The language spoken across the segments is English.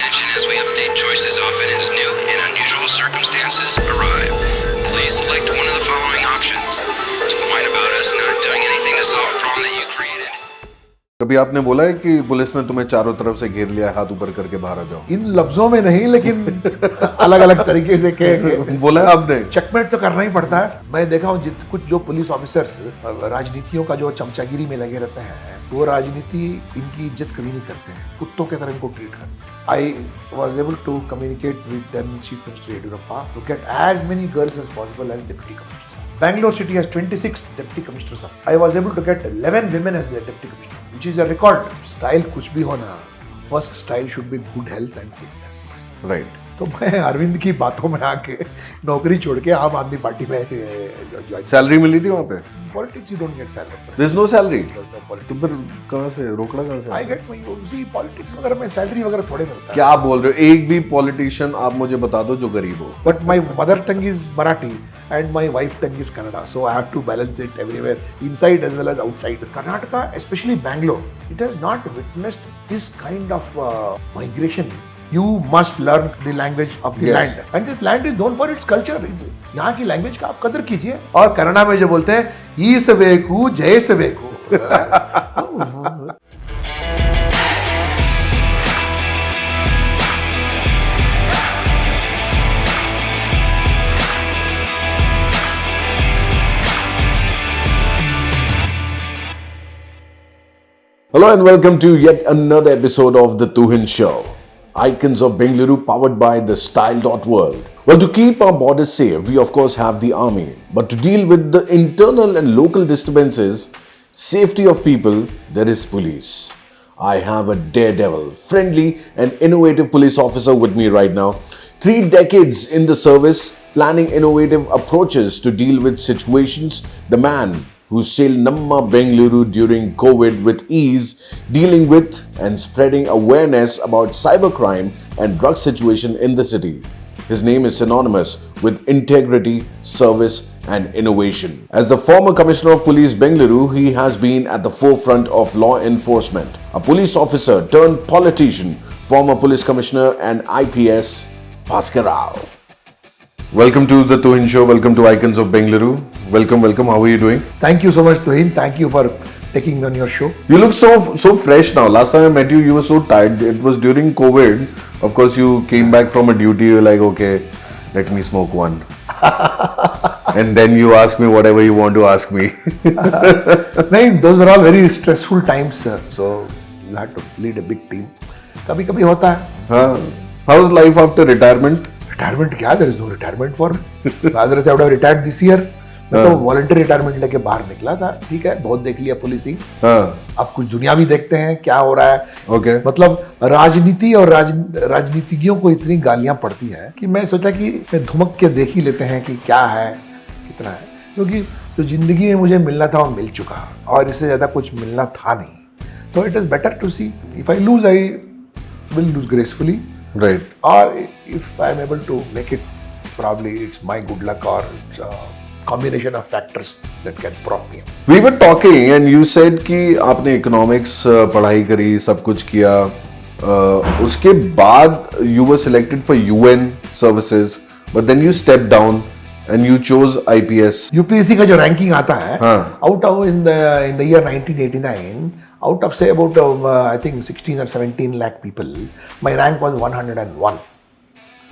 attention as we update choices often as new and unusual circumstances arrive. Please select one of the following options. To whine about us not doing anything to solve a problem that you created. कभी आपने बोला है कि police ने तुम्हें चारों तरफ से घेर लिया, हाथ ऊपर करके बाहर आ जाओ? इन लफ्जों में नहीं, लेकिन अलग अलग तरीके से कह के बोला है आपने? चेकमेट तो करना ही पड़ता है। मैं देखा हूँ कुछ जो पुलिस ऑफिसर्स राजनीतियों का जो चमचागिरी में लगे रहते हैं, वो राजनीति इनकी इज्जत कभी नहीं करते हैं, कुत्तों के तरह इनको ट्रीट करते हैं। I was able to communicate with then Chief Minister Yediyurappa to get as many girls as possible as deputy commissioners. Bangalore city has 26 deputy commissioners. I was able to get 11 women as their deputy commissioner, which is a record. Style कुछ भी होना, first style should be good health and fitness. Right. तो मैं अरविंद की बातों में आके नौकरी छोड़ के आम आदमी पार्टी में सैलरी मिली थी वहाँ पे? Politics you don't get salary. There is no salary. तो फिर कहाँ से रोकड़ा कहाँ से? आई गेट माय उसी पॉलिटिक्स वगैरह में सैलरी वगैरह थोड़े मिलता है। क्या बोल रहे हो? एक भी पॉलिटिशियन आप मुझे बता दो जो गरीब हो। But my mother tongue is Marathi and my wife tongue is Kannada, so I have to balance it everywhere, inside as well as outside. Karnataka, especially Bangalore, it has not witnessed this kind of migration. You must learn the language of the Yes. land, and this land is known for its culture. यहाँ की language का आप कदर कीजिए। और कन्नड़ा में जो बोलते हैं ई सवेकु जय सवेकु। Hello and welcome to yet another episode of The Tuhin Show. Icons of Bengaluru powered by the Style.World. Well, to keep our borders safe, we of course have the army. But to deal with the internal and local disturbances, safety of people, there is police. I have a daredevil, friendly and innovative police officer with me right now. 3 decades in the service, planning innovative approaches to deal with situations. The man who sailed Namma Bengaluru during COVID with ease, dealing with and spreading awareness about cybercrime and drug situation in the city. His name is synonymous with integrity, service and innovation. As the former Commissioner of Police Bengaluru, he has been at the forefront of law enforcement. A police officer turned politician, former police commissioner and IPS, Bhaskar Rao. Welcome to The Tuhin Show. Welcome to Icons of Bengaluru. Welcome. How are you doing? Thank you so much, Tuhin. Thank you for taking me on your show. You look so fresh now. Last time I met you, you were so tired. It was during COVID. Of course, you came back from a duty. You were like, okay, let me smoke one. And then you ask me whatever you want to ask me. No, those were all very stressful times, sir. So you had to lead a big team. कभी-कभी होता है. How's life after retirement? Retirement क्या? There is no retirement for me. Rather I would have retired this year. मैं तो voluntary retirement लेके बाहर निकला था। ठीक है, बहुत देख लिया पुलिसिंग। अब कुछ दुनिया भी देखते हैं क्या हो रहा है। Okay. मतलब राजनीति और राजनीतिज्ञों को इतनी गालियां पड़ती है कि मैं सोचा कि धुमक के देख ही लेते हैं कि क्या है, कितना है, क्योंकि जो जिंदगी में मुझे मिलना था वो मिल चुका और इससे ज्यादा कुछ मिलना था नहीं। तो it is better to see if I lose I will lose gracefully, Right. or if I am able to make it, probably it's my good luck or it's a combination of factors that can prop me up. We were talking and you said कि आपने economics पढ़ाई करी, सब कुछ किया, उसके बाद you were selected for UN services, but then you stepped down and you chose IPS. UPSC का जो रैंकिंग आता है, out of in the year 1989, out of say about I think 16 or 17 lakh people, my rank was 101.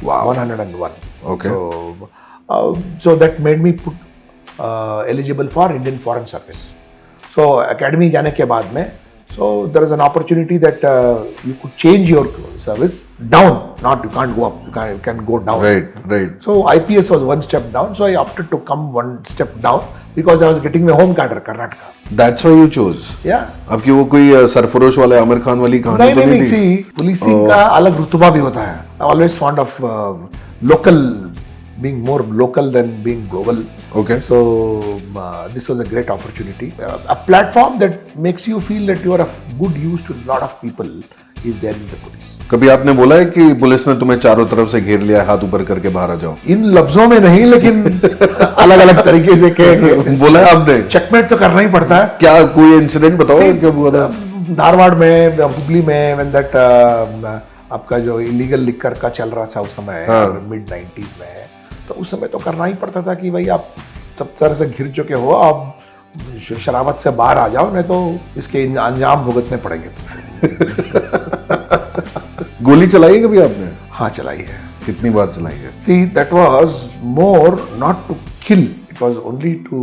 Wow. 101. Okay. So that made me eligible for Indian Foreign Service. So academy जाने के बाद में, so there is an opportunity that you could change your service down, not you can't go up, you can go down. Right. So IPS was one step down, so I opted to come one step down because I was getting my home cadre, Karnataka. That's why you chose. Yeah. आपकी वो कोई सरफरोश वाले आमिर खान वाली कहानी तो नहीं थी? नहीं, पुलिसिंग का अलग रुतबा भी होता है. I always fond of local, being more local than being global. Okay. So this was a great opportunity. A platform that makes you feel that you are of good use to a lot of people is there in the police. कभी आपने बोला है कि police ने तुम्हें चारों तरफ से घेर लिया, हाथ ऊपर करके बाहर आ जाओ? इन लफ्जों में नहीं, लेकिन अलग अलग तरीके से कह के बोला है आपने? चेकमेट तो करना ही पड़ता है. क्या कोई इंसिडेंट बताओ क्या हुआ था? धारवाड़ में, हुबली में, when that आपका जो इलीगल लिकर का चल रहा था उस समय, हाँ। मिड 90s में, तो उस समय तो करना ही पड़ता था कि भाई आप सब तरह से घिर चुके हो, आप शराबत से बाहर आ जाओ, नहीं तो इसके अंजाम भुगतने पड़ेंगे तुमसे। गोली चलाई है कभी आपने? हाँ, चलाई है। कितनी बार चलाई है? See, that was more not to kill, it was only to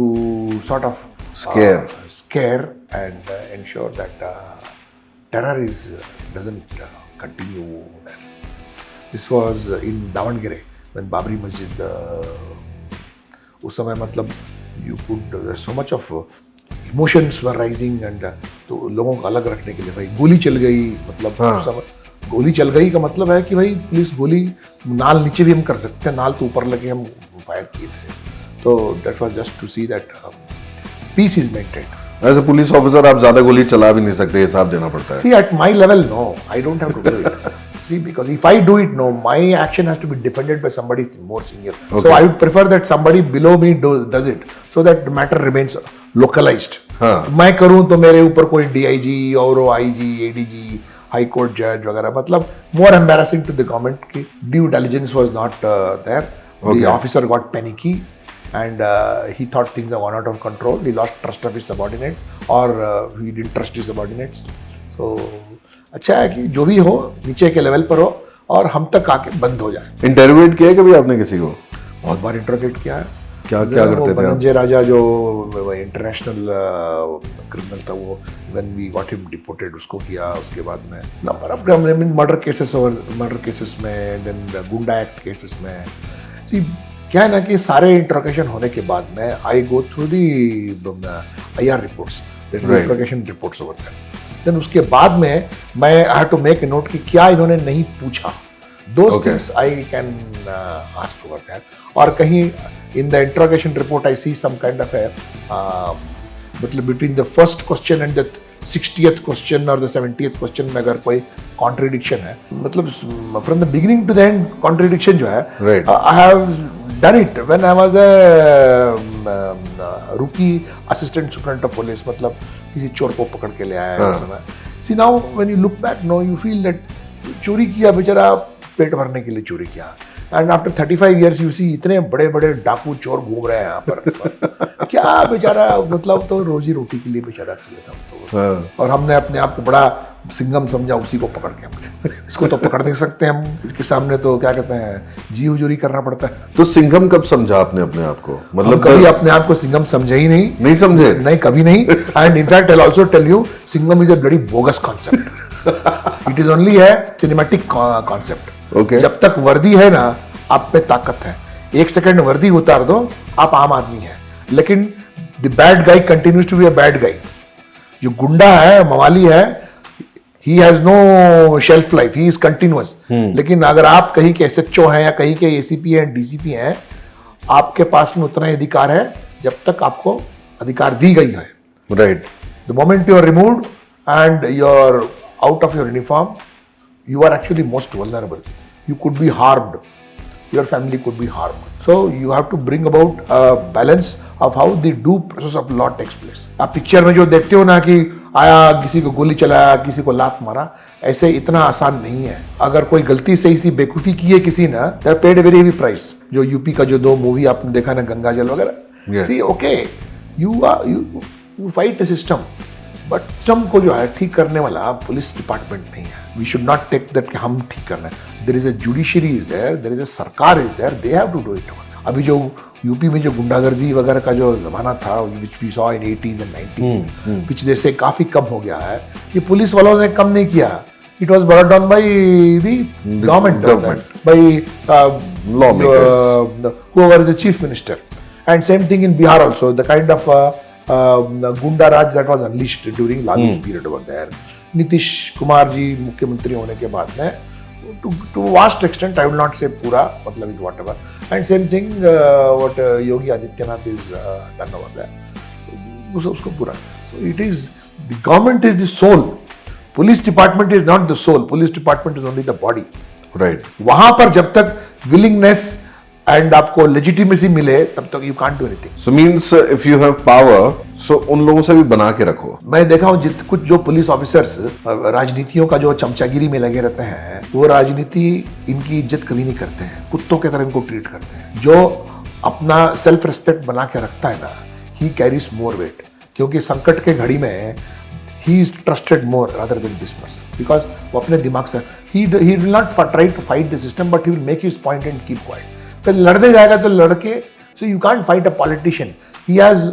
sort of scare and ensure that terror doesn't continue there. This was in Davangere when Babri Masjid. उस समय मतलब you could there's so much of emotions were rising and तो लोगों को अलग रखने के लिए भाई गोली चल गई, मतलब उस समय गोली चल गई का मतलब है कि भाई पुलिस गोली नाल नीचे भी हम कर सकते हैं, नाल तो ऊपर लगे हम फायर किए थे, तो that was just to see that peace is maintained. As a police officer आप ज्यादा गोली चला भी नहीं सकते, हिसाब देना पड़ता है। See at my level no, I don't have to do it. See, because if I do it, no, my action has to be defended by somebody more senior. Okay. So I would prefer that somebody below me does it, so that the matter remains localized. हाँ. मैं करूं तो मेरे ऊपर कोई DIG और IG, ADG, High Court judge वगैरह, मतलब more embarrassing to the government कि due diligence was not there. Okay. The officer got panicky and he thought things are out of control. He lost trust of his subordinate or he didn't trust his subordinates. So अच्छा है कि जो भी हो नीचे के level पर हो और हम तक आके बंद हो जाए। इंटरोगेट किया है कभी आपने किसी को? बहुत बार इंटरोगेट किया है। क्या करते थे? धनंजय राजा जो इंटरनेशनल क्रिमिनल था, वो when we got him deported उसको किया, उसके बाद में नंबर ऑफ मर्डर केसेस में, देन गुंडा एक्ट केसेस में। सी क्या है ना कि सारे इंट्रोगेशन होने के बाद में I go through the IR reports, interrogation reports over there. Then उसके बाद में मैं I have to make a note कि क्या इन्होंने नहीं पूछा, those things I can ask over that. और कहीं in the interrogation report I see some kind of मतलब between the first question and the 60th question और द 70th क्वेश्चन में अगर कोई कॉन्ट्रडिक्शन है, मतलब from the beginning to the end contradiction जो है, I have done it when I was a रूकी असिस्टेंट सुपरिटेंडेंट ऑफ पुलिस, मतलब किसी चोर को पकड़ के ले आया है उस समय। See now when you look back, no you feel that चोरी किया बेचारा, पेट भरने के लिए चोरी किया, and after 35 years you see इतने बड़े बड़े डाकू चोर घूम रहे हैं यहाँ पर। क्या बेचारा, मतलब तो रोजी रोटी के लिए बेचारा किया था तो। और हमने अपने आप को बड़ा सिंघम समझा, उसी को पकड़ के हमने, इसको तो पकड़ नहीं सकते हम, इसके सामने तो क्या कहते हैं जी हुजूरी करना पड़ता है। तो सिंघम कब समझा आपने अपने आप को? मतलब कभी अपने आप को सिंघम समझे ही नहीं। नहीं समझे? नहीं, कभी नहीं। And in fact I also tell you, Singham is a bloody bogus concept. It is only है सिनेमैटिक कॉन्सेप्ट। Okay. जब तक वर्दी है ना, आप पे ताकत है। एक सेकंड वर्दी उतार दो, आप आम आदमी है, लेकिन the bad guy continues to be a bad guy. जो गुंडा है, मवाली है, he has no shelf life, he is continuous. लेकिन अगर आप कहीं के SHO हैं या कहीं के ACP हैं, DCP हैं, आपके पास में उतना ही अधिकार है जब तक आपको अधिकार दी गई है। Right. The moment you are removed and you are out of your uniform, you are actually most vulnerable. You could be harmed. Your family could be harmed. So you have to bring about a balance of how the due process of law takes place. आप picture में जो देखते हो ना कि आया, किसी को गोली चलाया, किसी को लात मारा, ऐसे इतना आसान नहीं है। अगर कोई गलती से इसी बेवकूफी की है किसी ने, they paid a very heavy price. जो यूपी का जो 2 मूवी आपने देखा ना, गंगा जल वगैरह, see okay, you fight a system. But system को जो है ठीक करने वाला पुलिस डिपार्टमेंट नहीं है। We should not take that कि हम ठीक करना है। There is a judiciary is there, there is a सरकार is there, they have to do it. अभी जो यूपी में जो गुंडागर्दी वगैरह का जो जमाना था, which we saw in 80s and 90s, पिछले से काफी कम हो गया है। ये पुलिस वालों ने कम नहीं किया, it was brought down by the government, by lawmakers, whoever is the chief minister. And same thing in Bihar also, the kind of Gunda Raj that was unleashed during Lalu's period over there. Nitish Kumar ji मुख्यमंत्री होने के बाद में, to vast extent, I will not say पूरा, मतलब is whatever. And same thing what Yogi Adityanath is done over there. उसको पूरा. So it is, the government is the soul. Police department is not the soul. Police department is only the body. Right. वहां पर जब तक willingness and आपको legitimacy मिले तब तक you can't do anything. So means if you have power, so उन लोगों से भी बना के रखो। मैं देखा हूँ कुछ जो पुलिस ऑफिसर्स राजनीतियों का जो चमचागिरी में लगे रहते हैं, वो राजनीति इनकी इज्जत कभी नहीं करते हैं, कुत्तों की तरह इनको ट्रीट करते हैं। जो अपना सेल्फ रिस्पेक्ट बना के रखता है ना, ही कैरीज मोर वेट, क्योंकि संकट के घड़ी में he is trusted more rather than this person, because वो अपने दिमाग से he will not try to fight the system, but he will make his point and keep quiet. तो लड़ने जाएगा तो लड़के, so you can't fight a politician. He has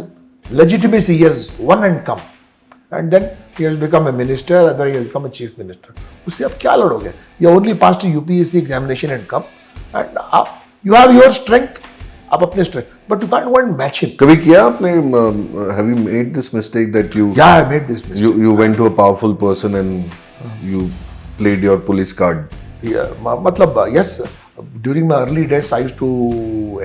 legitimacy, he has won and come, and then he has become a minister, and then he has become a chief minister. उससे आप क्या लड़ोगे? You only passed a UPSC examination and come, and you have your strength. आप अपने strength, but you can't go and match him. कभी किया आपने? Have you made this mistake that you? Yeah, I made this mistake. You went to a powerful person and you played your police card. Yeah, मतलब yes, during my early days I used to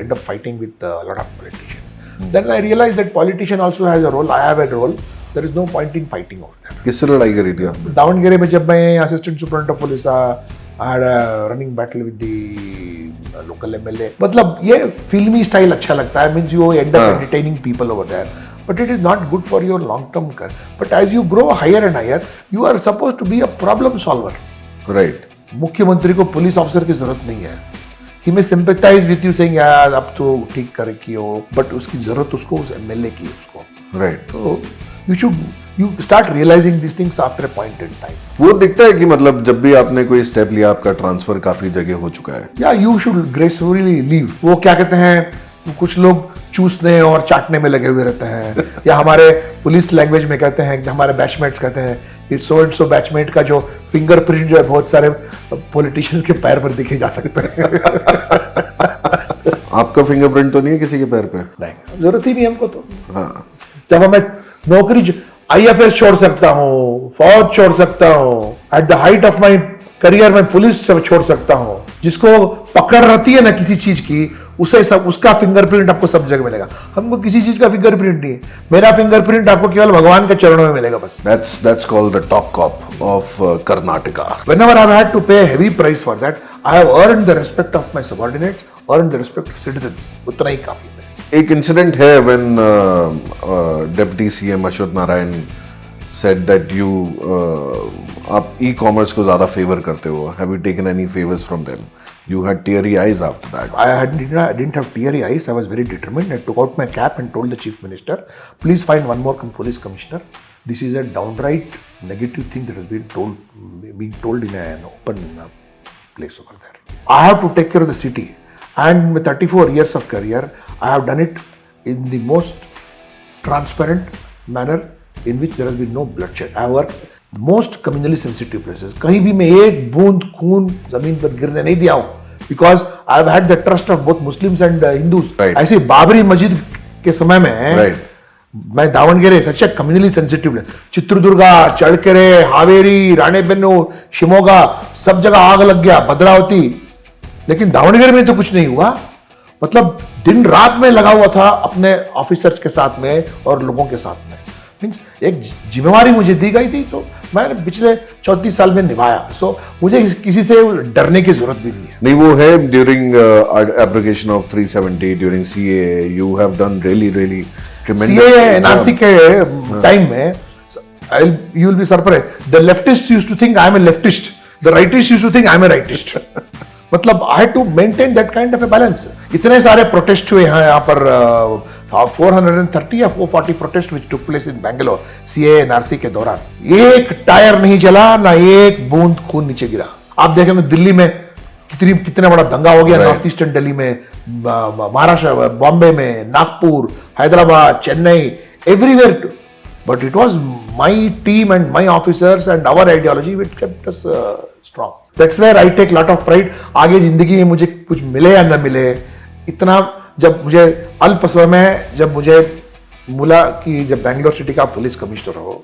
end up fighting with a lot of politicians. Then I realized that politician also has a role. I have a role. There is no point in fighting over there. किससे लड़ाई करी थी आपने? दावणगेरे में जब मैं assistant superintendent of police था, I had a running battle with the local MLA. मतलब ये फिल्मी स्टाइल अच्छा लगता है, means you end up entertaining people over there. But it is not good for your long-term career. But as you grow higher and higher, you are supposed to be a problem solver. Right. मुख्यमंत्री को police officer की जरूरत नहीं है। He may sympathize with you saying यार अब तो ठीक कर की हो, but उसकी जरूरत उसको उस MLA की उसको। Right. तो you start realizing these things after a point in time. वो दिखता है कि मतलब जब भी आपने कोई स्टेप लिया, आपका ट्रांसफर काफी जगह हो चुका है। Yeah, you should gracefully leave. वो क्या कहते हैं, कुछ लोग चूसने और चाटने में लगे हुए रहते हैं, या हमारे पुलिस लैंग्वेज में कहते हैं, हमारे बैचमेट्स कहते हैं कि सो एंड सो बैचमेट का जो फिंगरप्रिंट जो है बहुत सारे पॉलिटिशियंस के पैर पर दिखे जा सकते हैं। आपका फिंगरप्रिंट तो नहीं है किसी के पैर पे? नहीं, जरूरत ही नहीं हमको तो। हाँ। जब हमें नौकरी IFS छोड़ सकता हूँ, फौज छोड़ सकता हूँ, at the height of my career में पुलिस से छोड़ सकता हूँ। जिसको पकड़ रहती है ना किसी चीज की, उसे सब उसका फिंगरप्रिंट आपको सब जगह मिलेगा। हमको किसी चीज का फिंगरप्रिंट नहीं है। मेरा फिंगरप्रिंट आपको केवल भगवान के चरणों में मिलेगा बस। That's called the top cop of Karnataka. Whenever I've had to pay a heavy price for that, I have earned the respect of my subordinates, earned the respect of citizens. उतना ही काफी है। एक इंसिडेंट है when Deputy CM Ashwat Narayan said that you आप e-commerce को ज़्यादा favour करते हो. Have you taken any favors from them? You had teary eyes after that. I didn't have teary eyes. I was very determined. I took out my cap and told the Chief Minister, please find one more police commissioner. This is a downright negative thing that has being told in an open place over there. I have to take care of the city. And with 34 years of career, I have done it in the most transparent manner in which there has been no bloodshed. I have worked most communally sensitive places. कहीं भी मैं एक बूंद खून जमीन पर गिरने नहीं दिया हूँ, because I have had the trust of both Muslims and Hindus. Right. ऐसे बाबरी मस्जिद के समय में Right. मैं दावणगेरे सच ए कम्युनली सेंसिटिव, चित्रदुर्गा, चಳ್ಳकेरे, हावेरी, राणेबेन्नू, शिमोगा, सब जगह आग लग गया, भद्रावती, लेकिन दावणगेरे में तो कुछ नहीं हुआ। मतलब दिन रात में लगा हुआ था अपने ऑफिसर्स के साथ में और लोगों के साथ में। मीन्स एक जिम्मेवारी मुझे दी गई थी, तो मैंने पिछले 34 साल में निभाया। सो मुझे किसी से डरने की जरूरत भी नहीं है। नहीं, वो है during application of 370, during CAA, you have done really ट्रेमेंडस। CAA NRC के टाइम में you will be surprised, the leftists used to think I am a leftist, the rightists used to think I am a rightist. मतलब I had to maintain that kind of a balance. इतने सारे protest हुए हैं यहाँ पर, 430 या 440 protest which took place in Bangalore CAA NRC के दौरान। एक टायर नहीं चला, ना एक बूंद खून नीचे गिरा। आप देखेंगे दिल्ली में कितना बड़ा दंगा हो गया, नॉर्थ ईस्टर्न दिल्ली में, महाराष्ट्र, बॉम्बे में, Nagpur, Hyderabad, Chennai, everywhere. But it was my team and my officers and our ideology which kept us strong. That's where I take lot of pride. आगे जिंदगी में मुझे कुछ मिले या न मिले, इतना जब मुझे अल्प समय में जब मुझे मिला कि जब बैंगलोर सिटी का पुलिस कमिश्नर हो,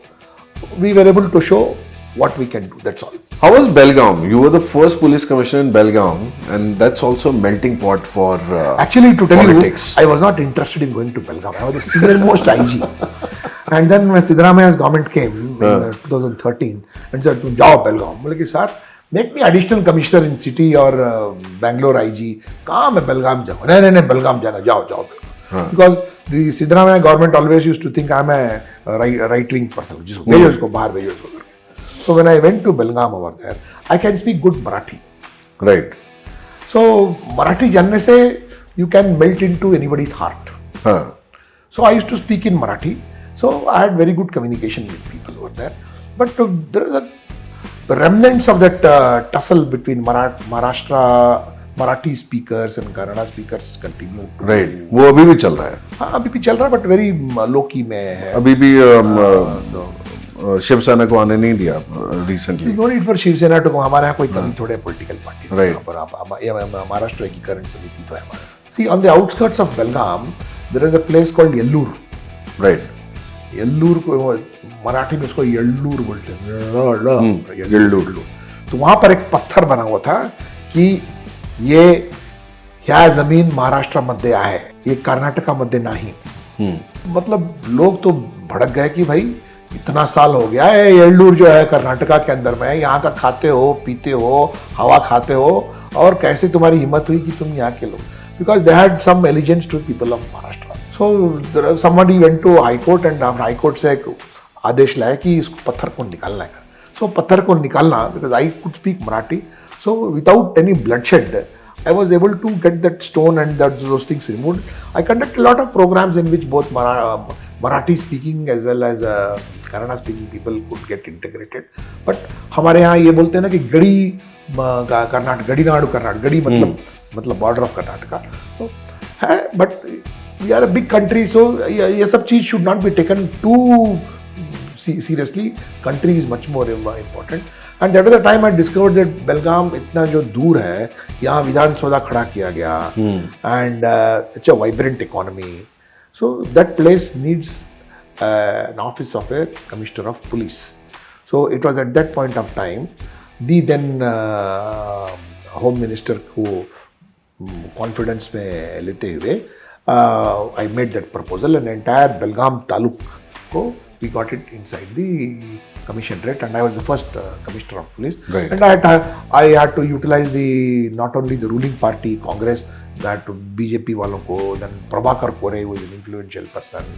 we were able to show what we can do. That's all. How was Belgaum? You were the first police commissioner in Belgaum, and that's also a melting pot for Actually, to tell politics. you, I was not interested in going to Belgaum. I was the senior most IG. And then when Siddaramaia's government came in 2013 and said, तुम जाओ बेलगाम। बोले कि sir make me additional commissioner इन city और Bangalore IG. कहाँ मैं बेलगाम जाऊँ? नहीं बेलगाम जाना, जाओ. Because the Siddaramaiah government always used to think I am a right wing person. जिसको भेजो उसको बाहर भेजो उसको. So when I went to Belgaum over there, I can speak good Marathi. Right. So Marathi जानने से you can melt into anybody's heart. So I used to speak in Marathi. So I had very good communication with people over there. But there is a remnants of that tussle between Maharashtra Marathi speakers and Kannada speakers continue. Right. वो अभी भी चल रहा है. हाँ अभी भी चल रहा है, but very low key में है. अभी भी शिवसेना को आने नहीं दिया recently. No need for Shiv Sena too. हमारे यहाँ कोई कमी थोड़े पॉलिटिकल पार्टीज. Right. पर महाराष्ट्र एकीकरण समिति तो है हमारा. See on the outskirts of Belgaum there is a place called Yellur. Right. Yellur को मराठी में उसको येल्लूर बोलते हैं. येल्लूर. तो वहां पर एक पत्थर बना हुआ था कि ये ह्या जमीन महाराष्ट्र मध्ये आहे, ये कर्नाटका मध्ये नाही. मतलब लोग तो भड़क गए कि भाई इतना साल हो गया है, येल्लूर जो है कर्नाटका के अंदर में है, यहाँ का खाते हो, पीते हो, हवा खाते हो, और कैसे तुम्हारी हिम्मत हुई कि तुम यहाँ के लोग. Because they had some allegiance to people of Maharashtra. So somebody went to high court and high court से एक आदेश लाया कि इस पत्थर को निकालना है. सो पत्थर को निकालना, because I could speak Marathi, so without any bloodshed I was able to get that stone and those things removed. I conduct a lot of programs in which both Marathi speaking as well as Kannada speaking people could get integrated. But हमारे यहाँ ये बोलते हैं ना कि गड़ी कर्नाटक, गड़ीनाडु कर्नाटक, गड़ी मतलब बॉर्डर ऑफ कर्नाटका. तो है, but we are a big country, so ये सब चीज should not be taken too seriously. Country is much more important. And that was the time I discovered that Belgaum इतना जो दूर है, यहाँ विधान सौधा खड़ा किया गया, and it's a vibrant economy. So that place needs an office of a commissioner of police. So it was at that point of time, the then home minister को confidence में लेते हुए I made that proposal, and entire Belgaum taluk को we got it inside the commissionerate, and I was the first commissioner of police. Right. And I had to utilize not only the ruling party Congress, that BJP वालों को, then Prabhakar Kore who is an influential person,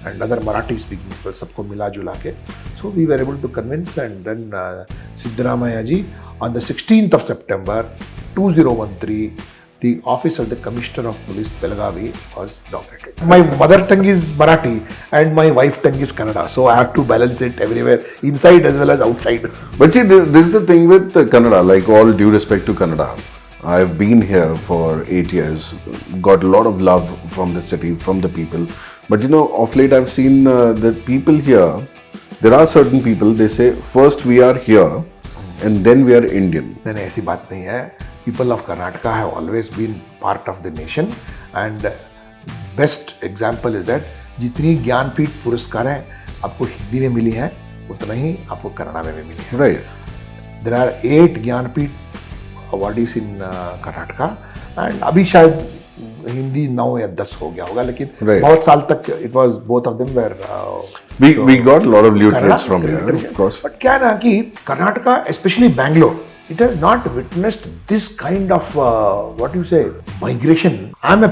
and other Marathi speaking people, सबको मिला जुला के. So we were able to convince, and then Siddaramaiah ji on the 16th of September 2013, the office of the Commissioner of Police Belagavi was inaugurated. My mother tongue is Marathi and my wife tongue is Kannada, so I have to balance it everywhere, inside as well as outside. But see, this is the thing with Kannada, like all due respect to Kannada. I've been here for 8 years, got a lot of love from the city, from the people. But you know, of late I've seen that people here, there are certain people, they say, first we are here and then we are Indian. नहीं, ऐसी बात नहीं है. People of Karnataka have always been part of the nation, and best example is that जितनी ज्ञानपीठ पुरस्कार हैं आपको हिंदी में मिली हैं, उतना ही आपको कन्नड़ा में भी मिली है. Right. There are 8 Jnanpith awardees in Karnataka, and अभी शायद हिंदी 9 या 10 हो गया होगा, लेकिन बहुत साल तक it was both of them were we got a lot of literates from here, of course. But क्या ना कि Karnataka, especially Bangalore, it has not witnessed this kind of what you say migration. I'm a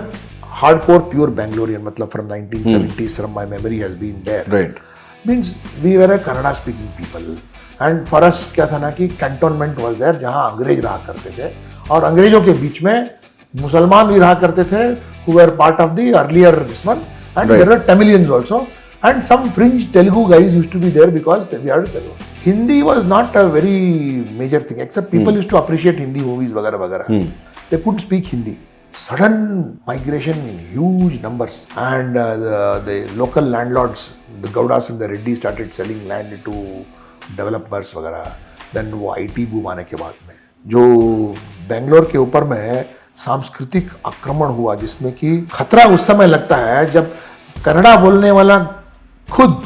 hardcore pure Bangalorean, मतलब from 1970s, from my memory has been there. Right. Means we were a Kannada speaking people, and for us क्या था ना कि cantonment was there, जहाँ अंग्रेज रहा करते थे, और अंग्रेजों के बीच में मुसलमान भी रहा करते थे, who were part of the earlier this one, and there were Tamilians also, and some fringe Telugu guys used to be there because we had Telugu. Hindi was not a very major thing, except people used to appreciate Hindi movies वगैरह वगैरह. They couldn't speak Hindi. Sudden migration in huge numbers, and the local landlords, the Gaudas and the Reddy started selling land to developers वगैरह. Then वो IT boom आने के बाद में जो बेंगलोर के ऊपर में सांस्कृतिक आक्रमण हुआ, जिसमें कि खतरा उस समय लगता है जब कन्नड़ा बोलने वाला खुद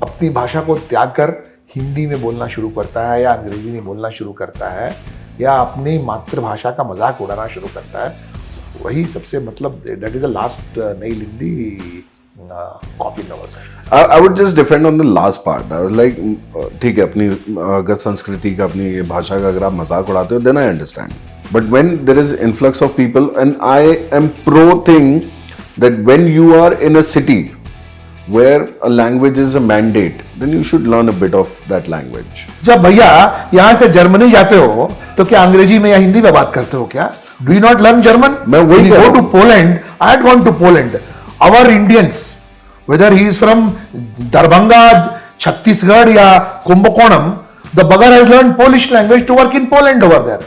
अपनी भाषा को त्याग कर हिंदी में बोलना शुरू करता है, या अंग्रेजी में बोलना शुरू करता है, या अपनी मातृभाषा का मजाक उड़ाना शुरू करता है. वही सबसे मतलब that is the last nail in the coffin. I would just defend on the last part. I was like, ठीक है, अपनी अगर संस्कृति का, अपनी भाषा का अगर आप मजाक उड़ाते हो, then I understand. But when there is influx of people, and I am pro thing that when you are in a city where a language is a mandate, then you should learn a bit of that language. जब भैया यहाँ से Germany जाते हो तो क्या अंग्रेजी में या हिंदी में बात करते हो क्या? Do you not learn German? मैं वही go to Poland. I had gone to Poland. Our Indians, whether he is from Darbhanga, Chhattisgarh या Kumbakonam, the bugger has learned Polish language to work in Poland over there.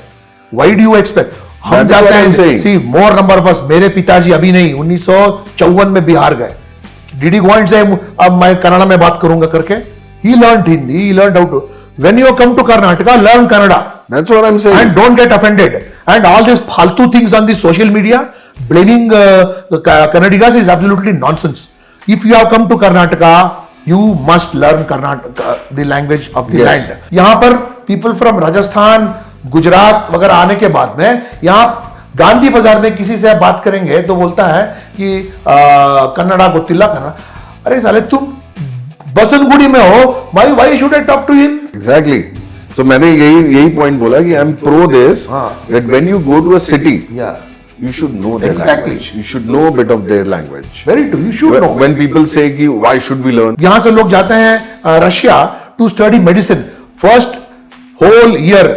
Why do you expect? हम That's what जाते I'm हैं. saying. See, more number of us. मेरे पिताजी अभी नहीं 1954 में बिहार गए. Did he go and say अब मैं कन्नड़ा में बात करूंगा करके? He learned Hindi. He learned how to. When you come to Karnataka, learn Kannada. That's what I'm saying. And don't get offended. And all these faltu things on the social media, blaming Kannadigas is absolutely nonsense. If you have come to Karnataka, you must learn Karnataka, the language of the Yes. land. यहाँ पर people from Rajasthan, Gujarat वगैरह आने के बाद में यहाँ गांधी बाजार में किसी से बात करेंगे तो बोलता है कि कन्नड़ा गोतिल्ला कन्नड़ा. अरे साले तुम बसनगुड़ी में हो, why should I talk to him? Exactly. So मैंने यही point बोला कि I'm pro this. हाँ. That when you go to a city, Yeah. you should know their Exactly. language. You should know a bit of their language. Very true. You should know. When people say कि why should we learn? यहाँ से लोग जाते हैं Russia to study medicine. First whole year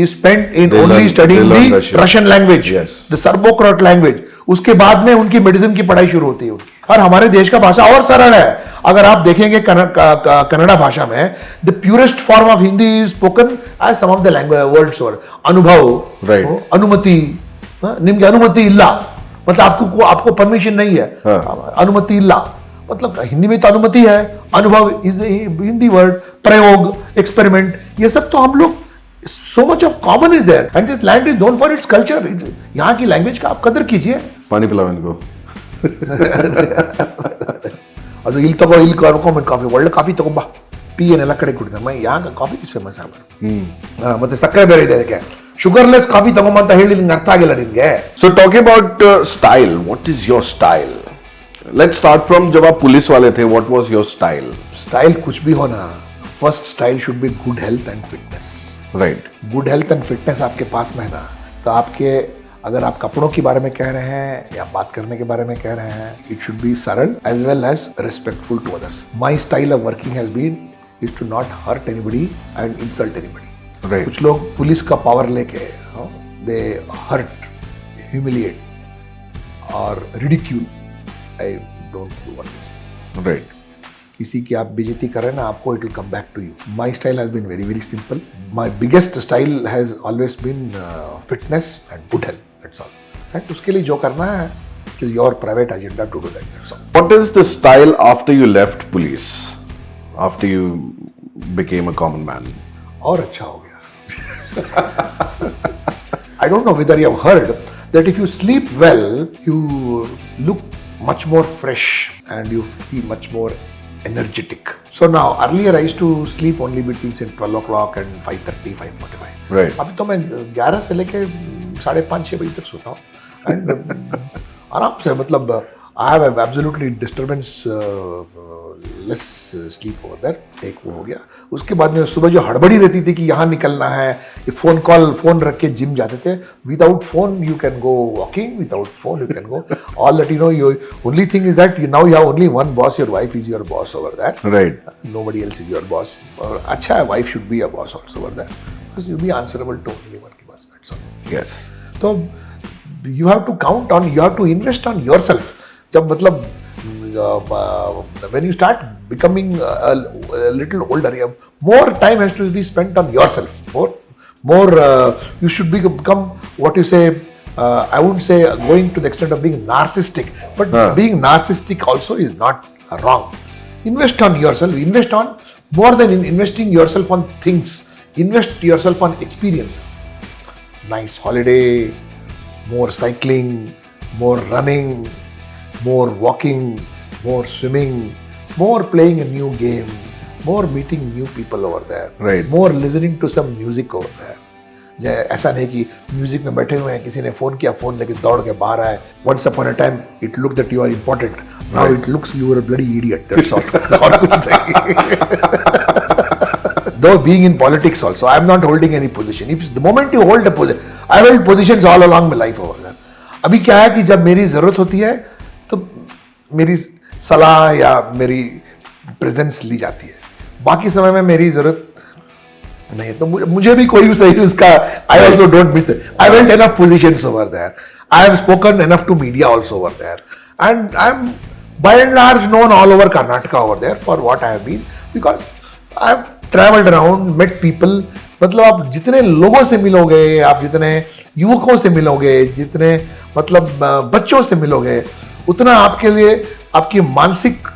is spent in They only learn- studying they learn the Russian. Russian language, Yes. the Serbo-Croat language. उसके बाद में उनकी मेडिसिन की पढ़ाई शुरू होती है उनकी. और हमारे देश का भाषा और सरल है. अगर आप देखेंगे कन्नड़ा भाषा में the purest form of Hindi is spoken as some of the words were अनुभव, Right. अनुमति, निम्न अनुमति इल्ला, मतलब आपको परमिशन नहीं है. हाँ. अनुमति इल्ला मतलब हिंदी में तो अनुमति है. अनुभव इज हिंदी वर्ड. प्रयोग, एक्सपेरिमेंट, ये सब तो हम लोग so much of common is there and this land is known for its culture. यहाँ की लैंग्वेज का आप कदर कीजिए. पानी पिलाओ इनको. ಅದು ಇಲ್ಲಿ ತಗೋ, ಇಲ್ಲಿ ಕರ್ಕೊಂಬಂದು ಕಾಫಿ, ಒಳ್ಳೆ ಕಾಫಿ ತಗೊಂಬ, ಟೀ ಏನೆಲ್ಲ ಕಡೆ ಕುಡಿದ यहाँ का ಕಾಫಿ ಇಸ್ ಫೇಮಸ್ ಆಗ. ಮತ್ತೆ ಸಕ್ಕರೆ ಬೇರೆ ಇದೆ ಅದಕ್ಕೆ. ಶುಗರ್ಲೆಸ್ ಕಾಫಿ ತಗೊಂಬ ಅಂತ ಹೇಳಿ ನಿಂಗೆ ಅರ್ಥ ಆಗಿಲ್ಲ ನಿನ್ಗೆ. So talking about style, what is your style? Let's start from जब आप पुलिस वाले थे, what was your style? Style कुछ भी होना, first style should be good health and fitness. Right. Good health and fitness आपके पास में है ना, तो आपके अगर आप कपड़ों के बारे में कह रहे हैं या बात करने के बारे में कह रहे हैं, इट शुड बी सरल as well as respectful to others. My style of working has been is to not hurt anybody and insult anybody. Right. कुछ लोग पुलिस का पावर लेके दे हर्ट, ह्यूमिलिएट और ridicule. I don't do one this. Right. किसी की आप बेइज्जती कर रहे हैं ना, आपको it will come back to you. My style has been very very simple. My biggest style has always been fitness and good health. That's all. And उसके लिए जो करना है is your private agenda to do that. That's all. What is the style after you left police? After you became a common man? और अच्छा हो गया. I don't know whether you have heard that if you sleep well, you look much more fresh and you feel much more energetic. So now earlier I used to sleep only between say 12 o'clock and 5:30, 5:45. Right. अभी तो मैं 11 से लेके 5:30-6 बजे तक सोता हूँ and आराम से. मतलब I have absolutely disturbance less sleep over that. एक वो हो गया. उसके बाद में सुबह जो हड़बड़ी रहती थी कि यहाँ निकलना है, फोन रख के जिम जाते थे. Without phone you can go walking, without phone you can go all that. You know your only thing is that now you have only one boss. Your wife is your boss over that. Right. Nobody else is your boss. और अच्छा है, wife should be a boss also over that because you be answerable to only one key boss. That's all. Yes. तो you have to count on, you have to invest on your self. जब मतलब when you start becoming a little older, more time has to be spent on yourself. More you should become what you say. I wouldn't say going to the extent of being narcissistic, but being narcissistic also is not wrong. Invest on yourself. Invest on more than investing yourself on things. Invest yourself on experiences. Nice holiday, more cycling, more running, more walking, more swimming, more playing a new game, more meeting new people over there. Right. More listening to some music over there. ऐसा नहीं कि music में बैठे हुए हैं, किसी ने phone किया, फोन लेके दौड़ के बाहर आए. Once upon a time it looked that you are important. Now it looks you are a bloody idiot. That's all. और कुछ नहीं. Though being in politics also, I am not holding any position. If the moment you hold a position, I held positions all along my life over there. अभी क्या है कि जब मेरी जरूरत होती है तो मेरी सलाह या मेरी प्रेजेंस ली जाती है, बाकी समय में मेरी जरूरत नहीं. तो मुझे भी कोई सही उसका I also don't miss it. I held enough positions over there. I have spoken enough to media also over there, and I am by and large known all over Karnataka over there for what I have been, because I have travelled around, met people. मतलब आप जितने लोगों से मिलोगे, आप जितने युवकों से मिलोगे, जितने मतलब बच्चों से मिलोगे, उतना आपके लिए, आपकी मानसिक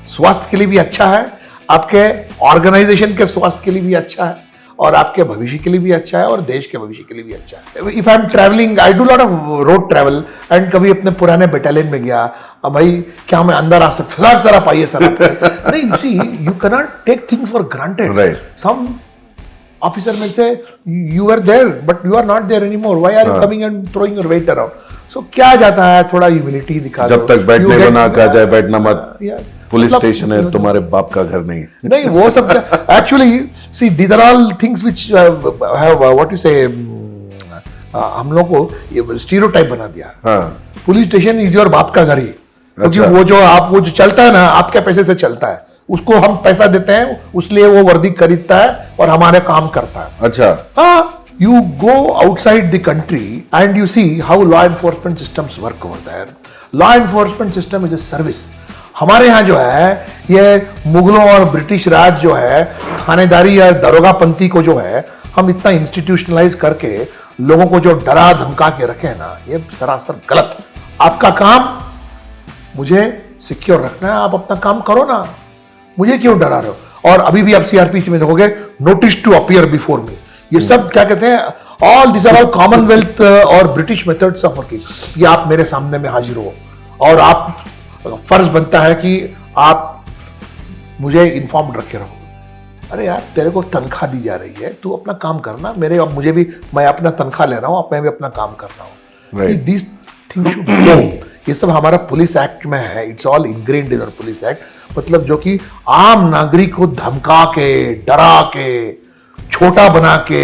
स्वास्थ्य के लिए भी अच्छा है, आपके ऑर्गेनाइजेशन के स्वास्थ्य के लिए भी अच्छा है, और आपके भविष्य के लिए भी अच्छा है, और देश के भविष्य के लिए भी अच्छा है. If I am travelling, I do lot of road travel, and कभी अपने पुराने बटालियन में गया, अब भाई क्या मैं अंदर आ सकता, सर आप आइए सर. नहीं, see you can not take things for granted. Some officer में से you are there but you are not there anymore, why are you coming and throwing your weight around. So क्या जाता है, थोड़ा humility दिखा दो. जब तक बैठने को ना कहा जाए, बैठना मत. पुलिस स्टेशन है, तुम्हारे बाप का घर नहीं. नहीं, वो सब actually see these are all things which have what you say, हम लोग को स्टीरियोटाइप बना दिया. पुलिस स्टेशन इज योर बाप का घर ही, क्योंकि वो जो चलता है ना, आपके पैसे से चलता है, उसको हम पैसा देते हैं, उसलिए वो वर्दी खरीदता है और हमारे काम करता है. अच्छा. हाँ, you go outside the country and you see how law enforcement systems work over there. Law enforcement system is a service. हमारे यहाँ जो है, ये मुगलों और ब्रिटिश राज जो है, थानेदारी या दरोगापंथी को जो है, हम इतना इंस्टीट्यूशनलाइज करके लोगों को जो डरा धमका के रखे हैं ना, ये सरासर गलत. आपका काम मुझे सिक्योर रखना है, आप अपना काम करो ना, मुझे क्यों डरा रहे हो. और अभी भी आप सीआरपीसी में देखोगे, notice to appear before me, ये सब क्या कहते हैं, all this are all commonwealth और ब्रिटिश मेथड्स ऑफ वर्किंग. ये आप मेरे सामने में हाजिर हो, और आप फर्ज बनता है कि आप मुझे इन्फॉर्म्ड रखे रहो. अरे यार, तेरे को तनख्वाह दी जा रही है, तू अपना काम करना. मुझे भी, मैं अपना तनख्वाह ले रहा हूँ, मैं भी अपना काम कर रहा हूँ. This thing should go. ये सब हमारा पुलिस एक्ट में है. It's all ingrained in our police act. मतलब जो कि आम नागरिक को धमका के, डरा के, छोटा बना के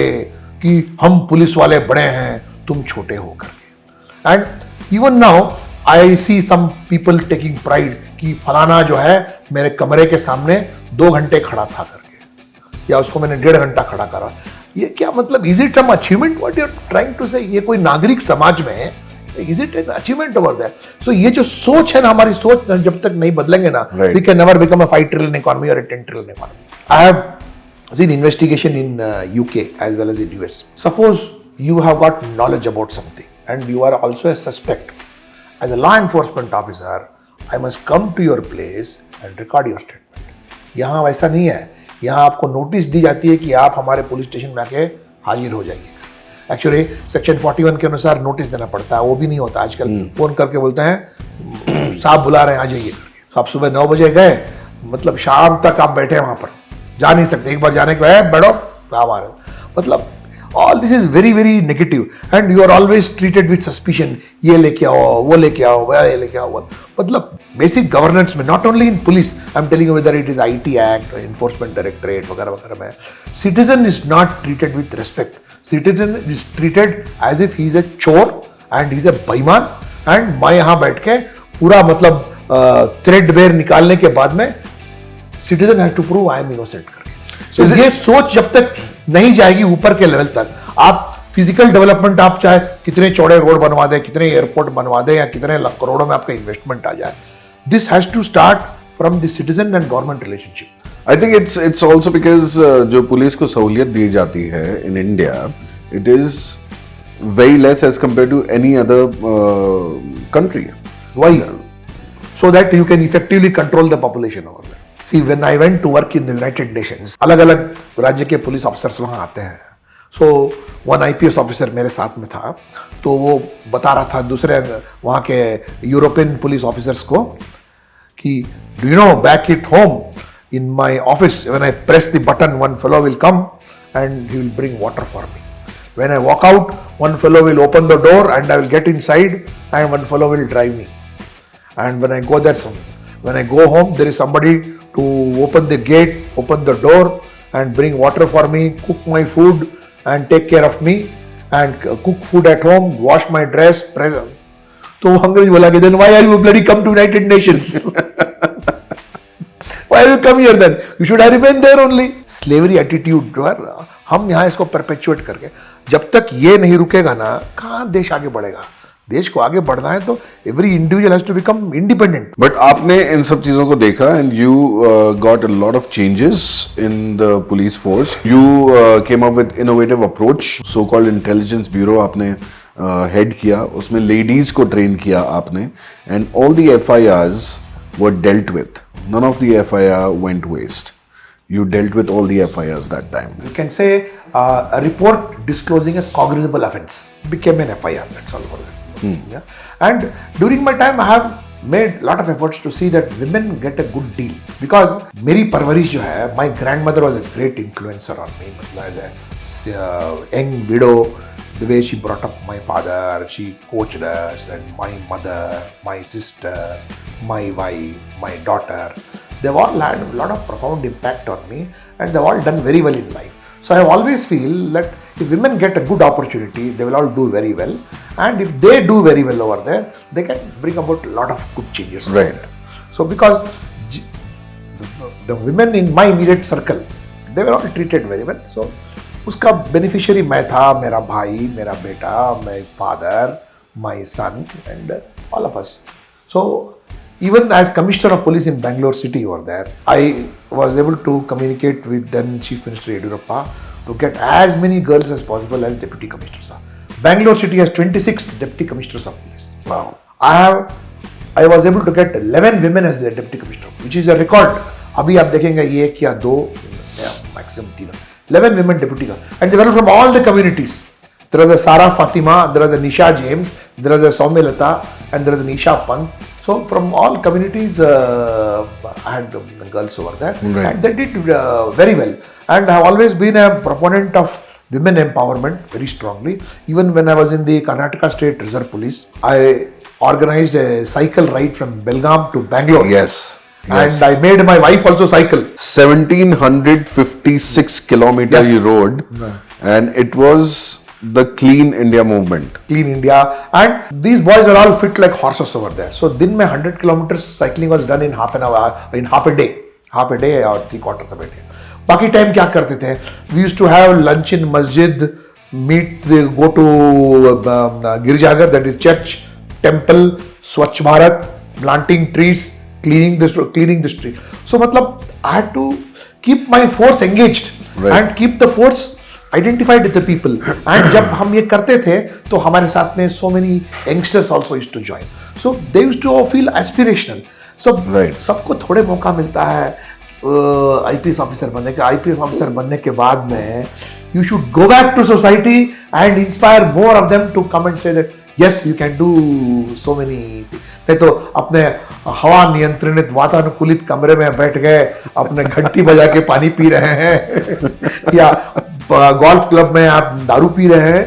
कि हम पुलिस वाले बड़े हैं, तुम छोटे हो करके. And even now I see some people taking pride कि फलाना जो है मेरे कमरे के सामने 2 घंटे खड़ा था करके, या उसको मैंने 1.5 घंटा खड़ा करा. ये क्या मतलब, is it some achievement what you are trying to say? ये कोई नागरिक समाज में is it an achievement over that? So ये जो सोच है ना, हमारी सोच जब तक नहीं बदलेंगे ना, we can never become a 5 trillion economy और a 10 trillion economy. I have seen investigation in UK as well as in US. Suppose you have got knowledge about something and you are also a suspect. As a law enforcement officer, I must come to your place and record your statement. यहाँ वैसा नहीं है. यहाँ आपको notice दी जाती है कि आप हमारे पुलिस स्टेशन में आके हाजिर हो जाइए. एक्चुअली सेक्शन 41 के अनुसार नोटिस देना पड़ता है, वो भी नहीं होता. आजकल फोन करके बोलते हैं साहब बुला रहे हैं, आ जाइए. तो आप सुबह 9 बजे गए, मतलब शाम तक आप बैठे वहां पर, जा नहीं सकते. एक बार जाने के बाद बैठो, काम आ रहे. मतलब all this is very very negative, and you are always treated with suspicion. ये लेके आओ, वो लेके आओ, वह ये लेके आओ. मतलब बेसिक गवर्नेंस में, not only in police, I am telling you, whether it is IT act, enforcement directorate वगैरह वगैरह में, citizen is not treated with respect. Citizen is treated as if he is a चोर and he is ए बेईमान. And मैं यहाँ बैठ के पूरा मतलब थ्रेडबेयर निकालने के बाद में citizen has to prove I am innocent करके. So ये सोच जब तक नहीं जाएगी ऊपर के लेवल तक, आप फिजिकल डेवलपमेंट, आप चाहे कितने चौड़े रोड बनवा दें, कितने एयरपोर्ट बनवा दें, या कितने लाख करोड़ों में आपका इन्वेस्टमेंट आ जाए, this has to start from the citizen and government relationship. I think it's also because जो पुलिस को सहूलियत दी जाती है in India, it is very less as compare to any other country. Why? So that you can effectively control the population over there. See, when I went to work in the United Nations, अलग-अलग राज्य के police officers वहाँ आते हैं. So one IPS officer मेरे साथ में था, तो वो बता रहा था दूसरे वहाँ के यूरोपियन पुलिस ऑफिसर्स को कि do you know back at home in my office when I press the button one fellow will come and he will bring water for me. When I walk out, one fellow will open the door and I will get inside, and one fellow will drive me. And when I go there, when I go home, there is somebody to open the gate, open the door, and bring water for me, cook my food, and take care of me, and cook food at home, wash my dress, present. तो अंग्रेज बोला कि then why are you bloody come to United Nations? Why have you come here then? You should have remained there only. Slavery attitude जो है हम यहाँ इसको perpetuate करके जब तक ये नहीं रुकेगा ना कहाँ देश आगे बढ़ेगा. देश को आगे बढ़ना है तो every individual has to become independent. But आपने इन सब चीजों को देखा and you got a lot of changes in the police force. You came up with innovative approach. So called intelligence bureau आपने हेड किया. उसमें लेडीज को ट्रेन किया आपने and all the FIRs were dealt with. None of the FIR went waste. You dealt with all the FIRs that time. You can say a report disclosing a cognizable offence became an FIR. That's all for that. Yeah. And during my time, I have made a lot of efforts to see that women get a good deal. Because मेरी परवरिश जो है, my grandmother was a great influencer on me. As a young widow, the way she brought up my father, she coached us, and my mother, my sister, my wife, my daughter. They've all had a lot of profound impact on me, and they've all done very well in life. So I always feel that if women get a good opportunity, they will all do very well. And if they do very well over there, they can bring about a lot of good changes. Right. So because the women in my immediate circle, they were all treated very well. So उसका beneficiary मैं था, मेरा भाई, मेरा बेटा, my father, my son, and all of us. So even as Commissioner of Police in Bangalore City over there, I was able to communicate with then Chief Minister Yediyurappa to get as many girls as possible as Deputy Commissioners. Bangalore City has 26 Deputy Commissioners of Police. Wow. I was able to get 11 women as the Deputy Commissioner, which is a record. अभी आप देखेंगे ये एक या दो, maximum 3. 11 women deputy, and they were from all the communities. There was a Sarah Fatima, there was a Nisha James, there was a Soumyalata, and there was a Nisha Pant. So from all communities, I had the girls over there, right. And they did very well. And I have always been a proponent of women empowerment very strongly. Even when I was in the Karnataka State Reserve Police, I organized a cycle ride from Belgaum to Bangalore. Yes. And I made my wife also cycle. 1756 kilometers Yes. road, and it was the Clean India movement. Clean India, and these boys are all fit like horses over there. So दिन में 100 kilometers cycling was done in half an hour, in half a day or 3/4 of a day. बाकी time क्या करते थे? We used to have lunch in masjid, go to गिरजाघर, that is church, temple, Swachh Bharat, planting trees, cleaning the street. So मतलब I had to keep my force engaged, right. And keep the force identified with the people. And जब हम ये करते थे तो हमारे साथ में so many youngsters also used to join. So they used to feel aspirational. So right. सबको थोड़े मौका मिलता है IPS ऑफिसर बनने के. IPS ऑफिसर बनने के बाद में you should go back to society and inspire more of them to come and say that yes, you can do so many things. नहीं तो अपने हवा नियंत्रित वातानुकूलित कमरे में बैठ गए, अपने घंटी बजा के पानी पी रहे हैं या गोल्फ क्लब में आप दारू पी रहे हैं.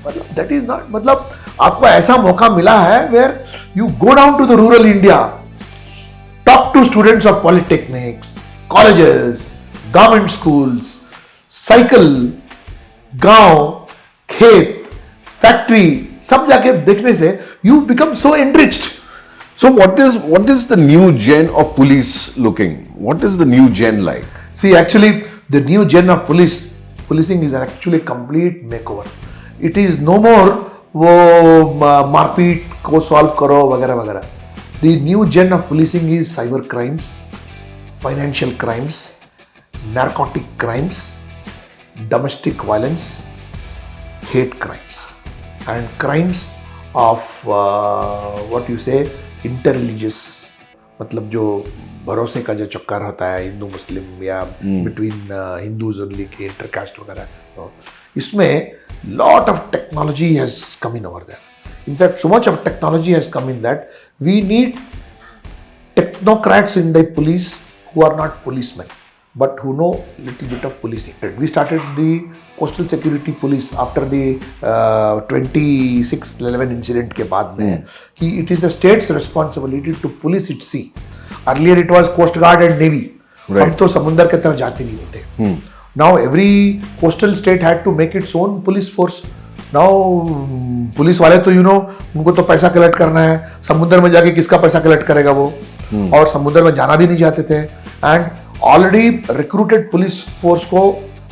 मतलब दैट इज नॉट, मतलब आपको ऐसा मौका मिला है where you go down to the rural India, talk to students of polytechnics, colleges, government schools, cycle, गांव, खेत, फैक्ट्री, सब जाके देखने से यू बिकम सो एनरिच्ड. So what is the new gen of police looking? What is the new gen like? See, actually, the new gen of policing is actually complete makeover. It is no more वो मारपीट को सॉल्व करो वगैरह वगैरह. The new gen of policing is cyber crimes, financial crimes, narcotic crimes, domestic violence, hate crimes, and crimes of what you say इंटररिलीजियस, मतलब जो भरोसे का जो चक्कर होता है हिंदू मुस्लिम या बिटवीन हिंदूज ओनली के इंटरकास्ट वगैरह, तो इसमें lot of technology has come in over there. In fact so much of technology has come in that we need technocrats in the police who are not policemen. but who know little bit of policing. We started the coastal security police after the 26/11 incident के बाद में कि it is the state's responsibility to police its sea. Earlier it was Coast Guard and Navy. हम तो समुंदर के तरफ जाते नहीं होते. Now every coastal state had to make its own police force. Now police वाले तो उनको तो पैसा कलेक्ट करना है. समुद्र में जाके किसका पैसा कलेक्ट करेगा वो? और समुद्र में जाना भी नहीं चाहते थे. And already recruited police force को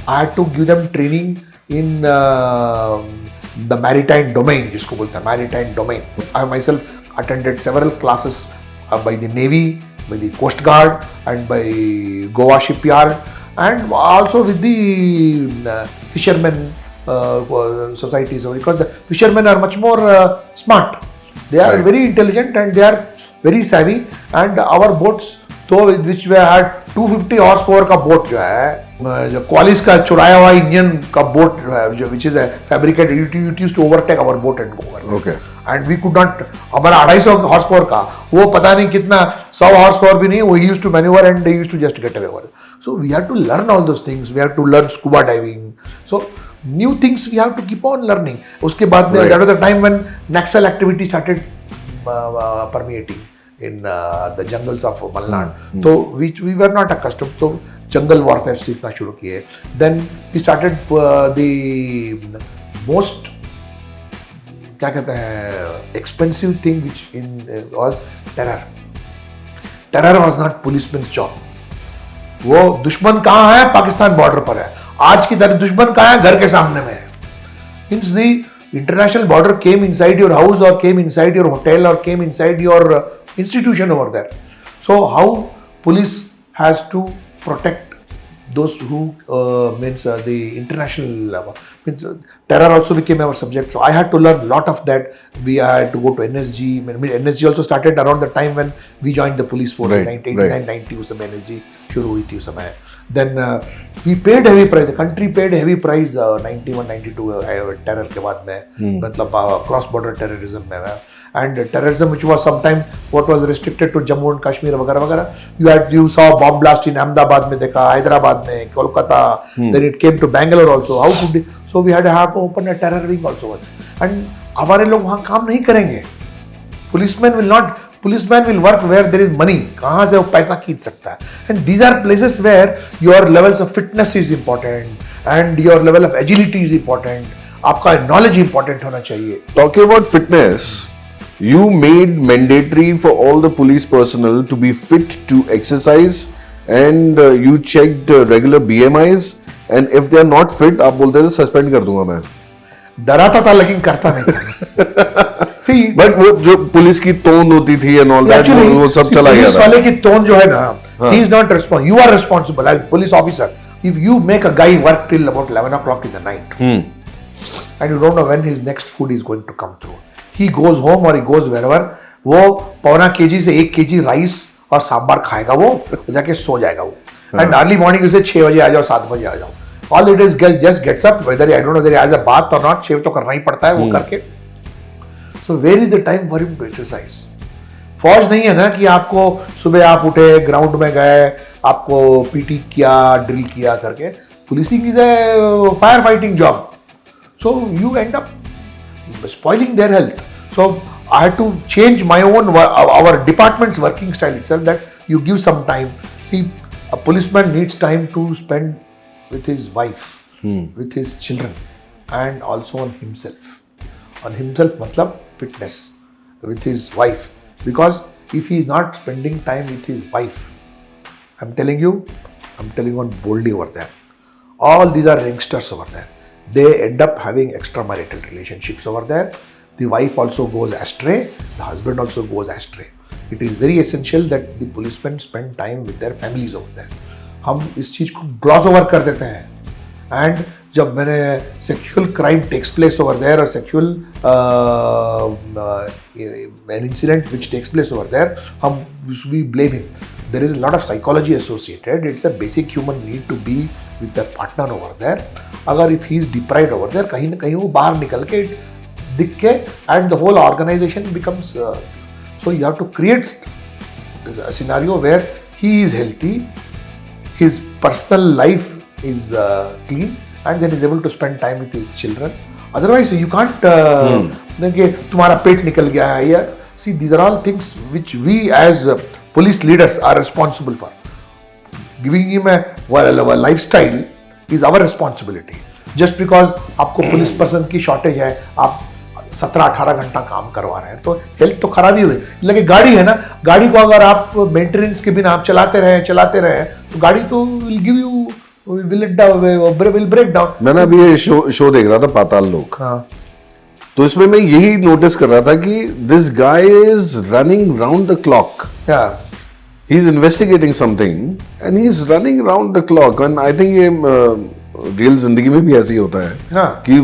I had to give them training in the maritime domain, जिसको बोलते हैं maritime domain. I myself attended several classes by the Navy, by the Coast Guard and by Goa Shipyard, and also with the fishermen societies, because the fishermen are much more smart. They are very intelligent and they are very savvy, and our boats तो which we had 250 horse power का boat जो है, जो Qualis का चुराया हुआ engine का boat जो which is a fabricated, it used to overtake our boat and go over. Okay. And we could not, हमारा 250 हॉर्स पावर का वो पता नहीं कितना 100 हॉर्स पावर भी नहीं, वो he used to maneuver and they used to just get away. So we had to learn all those things. We had to learn scuba diving. So new things we have to keep on learning. उसके बाद में that was the time when Naxal activity started permeating in the jungles of Malnad. So which we were not accustomed. So jungle warfare सीखना शुरू किए. Then we started the most क्या कहते हैं expensive thing which was terror. Terror was not policeman's job. वो दुश्मन कहाँ है? पाकिस्तान बॉर्डर पर है. आज की तरह दुश्मन कहाँ है? घर के सामने में है. Means the international border came inside your house or came inside your hotel or came inside your institution over there. So how police has to protect those who means the international means terror also became our subject. So I had to learn a lot of that. We had to go to NSG. NSG also started around the time when we joined the police force in 1989-90 उस समय NSG शुरू हुई थी उस समय. Then we paid heavy price. The country paid heavy price 91-92 terror के बाद में मतलब cross border terrorism में. And terrorism which was sometime what was restricted to Jammu and Kashmir वगैरह वगैरह. You saw bomb blast in Ahmedabad में देखा, Hyderabad में, Kolkata. Then it came to Bangalore also. How could it? So we had to have to open a terror wing also. And हमारे लोग वहाँ काम नहीं करेंगे. Policemen will work where there is money. कहाँ से वो पैसा खींच सकता है. And these are places where your levels of fitness is important and your level of agility is important. आपका knowledge important होना चाहिए. Talking about fitness, you made mandatory for all the police personnel to be fit to exercise, and you checked regular BMIs, and if they are not fit, आप बोलते थे suspend कर दूंगा मैं. डराता था लेकिन करता नहीं था. See, but वो जो पुलिस की टोन होती थी and all that, वो सब चला गया था. पुलिस वाले की टोन जो है ना, he is not responsible. You are responsible as police officer. If you make a guy work till about 11 o'clock in the night, and you don't know when his next food is going to come through, he goes home or he goes wherever, वो 1.25 kg से 1 kg rice और सांबार खाएगा वो, जाके सो जाएगा वो. And early morning उसे 6 बजे आ जाओ, 7 बजे आ जाओ. All it is just gets up, whether I don't know whether he has a bath or not, shave तो करना ही पड़ता है वो करके. So where is the time for him to exercise? फौज नहीं है ना कि आपको सुबह आप उठे, ग्राउंड में गए, आपको पीटी किया, ड्रिल किया करके. Policing is a firefighting job. So you end up spoiling their health. So I had to change my own, our department's working style itself, that you give some time. See, a policeman needs time to spend with his wife, with his children, and also on himself. On himself, matlab fitness, with his wife. Because if he is not spending time with his wife, I'm telling you one boldly over there. All these are youngsters over there. They end up having extramarital relationships over there. The wife also goes astray, the husband also goes astray. It is very essential that the policemen spend time with their families over there. हम इस चीज़ को gloss over कर देते हैं. And जब मैंने sexual crime takes place over there और sexual an incident which takes place over there, we blame him. There is a lot of psychology associated. It's a basic human need to be with their partner over there. अगर if he is deprived over there, कहीं ना कहीं वो बाहर निकल के दिख के, and the whole organization becomes so you have to create a scenario where he is healthy, his personal life is clean and then is able to spend time with his children. Otherwise, you can't कि तुम्हारा पेट निकल गया है या see these are all things which we as police leaders are responsible for. Giving him a lifestyle is our responsibility. Just because आपको police person की shortage है, आप 17-18 घंटा काम करवा रहे हैं तो हेल्थ तो खराब ही हुई. लेकिन गाड़ी है ना, गाड़ी को अगर आप मेंटेनेंस के बिना आप चलाते रहे तो गाड़ी तो will give you will break down. मैंने अभी ये शो देख रहा था पाताल लोक. हाँ. तो इसमें मैं यही नोटिस कर रहा था कि this guy is running round the clock. He is investigating something and he is running round the clock. And I think ये रियल जिंदगी में भी ऐसे ही होता है. हाँ. कि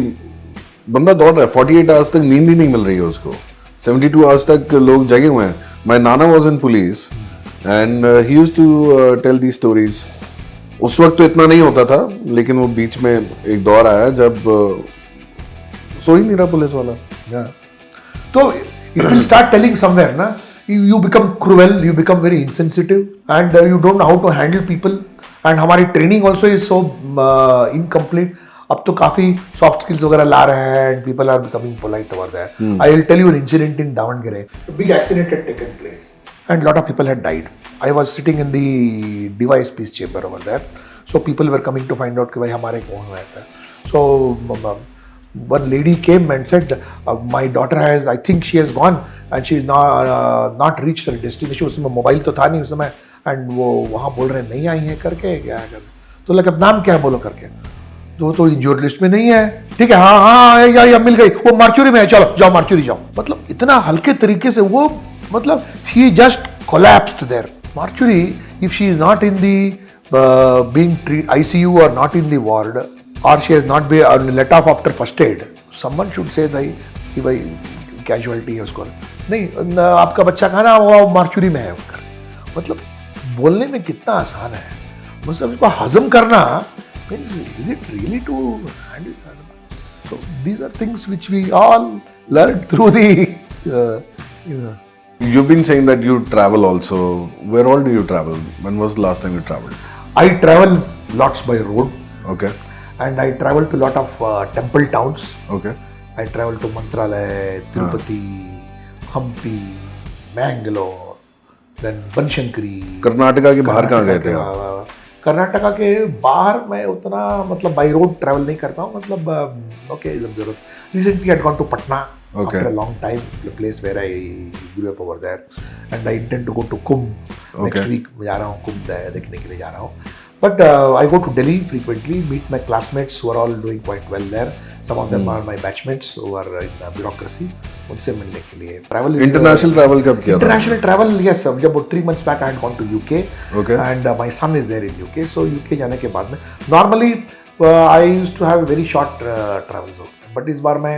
बंदा दौड़ रहा है, 48 आवर्स तक नींद ही नहीं मिल रही है उसको, 72 आवर्स तक लोग जगे हुए हैं. माय नाना was in police and he used to tell the stories. उस वक्त तो इतना नहीं होता था, लेकिन वो बीच में एक दौर आया जब सो ही नहीं रहा पुलिस वाला. तो it will start telling somewhere ना, you become cruel, you become very insensitive and you don't know how to handle people and हमारी training also is so incomplete. अब तो काफी soft skills वगैरह ला रहे हैं and people are becoming polite over there. I will tell you an incident in Davangere. A big accident had taken place and lot of people had died. I was sitting in the DYSP's chamber over there. So people were coming to find out कि भाई हमारे कौन हुआ था. So one lady came and said, my daughter has, I think she has gone and she is not reached her destination. उसमें mobile तो था नहीं उस समय and वो वहाँ बोल रहे नहीं आई है करके क्या है. तो लगा नाम क्या है बोलो करके. तो इंजोर्ड लिस्ट में नहीं है. ठीक है, हाँ या मिल गई, वो मार्चुरी में है, चलो जाओ मार्चुरी जाओ. मतलब इतना हल्के तरीके से वो, मतलब he just collapsed there. Marchuri, if she is not in the being treated ICU or not in the ward or she has not been let off after first aid, someone should say कि भाई casualty है उसको. नहीं, आपका बच्चा कहा ना वो मार्चुरी में है. मतलब बोलने में कितना आसान है, मतलब इसको हजम करना means is it really to handle? So these are things which we all learned through the You've been saying that you travel also. Where all do you travel? When was the last time you traveled? I travel lots by road. Okay. And I travel to a lot of temple towns. Okay. I travel to Mantralaya, Tirupati, Hampi, Mangalore, then Banshankari. Karnataka के बाहर कहाँ गए थे आप? कर्नाटका के बाहर मैं उतना मतलब बाई रोड ट्रैवल नहीं करता हूँ. मतलब ओके, जब जरूरत. Recently I had gone to Patna. Okay. After a long time, the place where I grew up over there, and I intend to go to Kumbh next week. मैं जा रहा हूँ कुंभ देखने के लिए जा रहा हूँ. But I go to Delhi frequently, meet my classmates who are all doing quite well there. Some of them are my batchmates who are in bureaucracy. उनसे मिलने के लिए. Travel is International travel कब किया था? International travel, yes. जब 3 months back I had gone to UK. Okay. And my son is there in UK. So UK जाने के बाद में normally I used to have very short travels. But इस बार मैं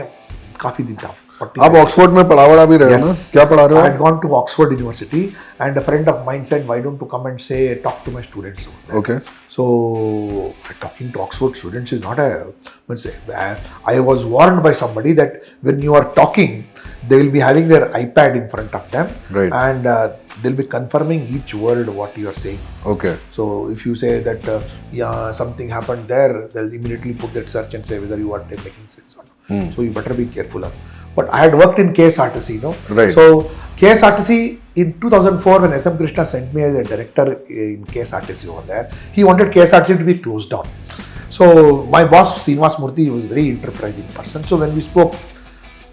काफी दिन था. आप ऑक्सफोर्ड में पढ़ावड़ा भी रहे हो ना? क्या पढ़ा रहे हो? I had gone to Oxford University and a friend of mine said, why don't you come and say talk to my students over there. Okay. So talking to Oxford students is not I was warned by somebody that when you are talking, they will be having their iPad in front of them. Right. And they'll be confirming each word what you are saying. Okay. So if you say that yeah, something happened there, they'll immediately put that search and say whether you are making sense or not. So you better be careful. But I had worked in KSRTC, no? Right. So KSRTC in 2004, when SM Krishna sent me as a director in KSRTC over there, he wanted KSRTC to be closed down. So my boss Srinivas Murthy was a very enterprising person. So when we spoke,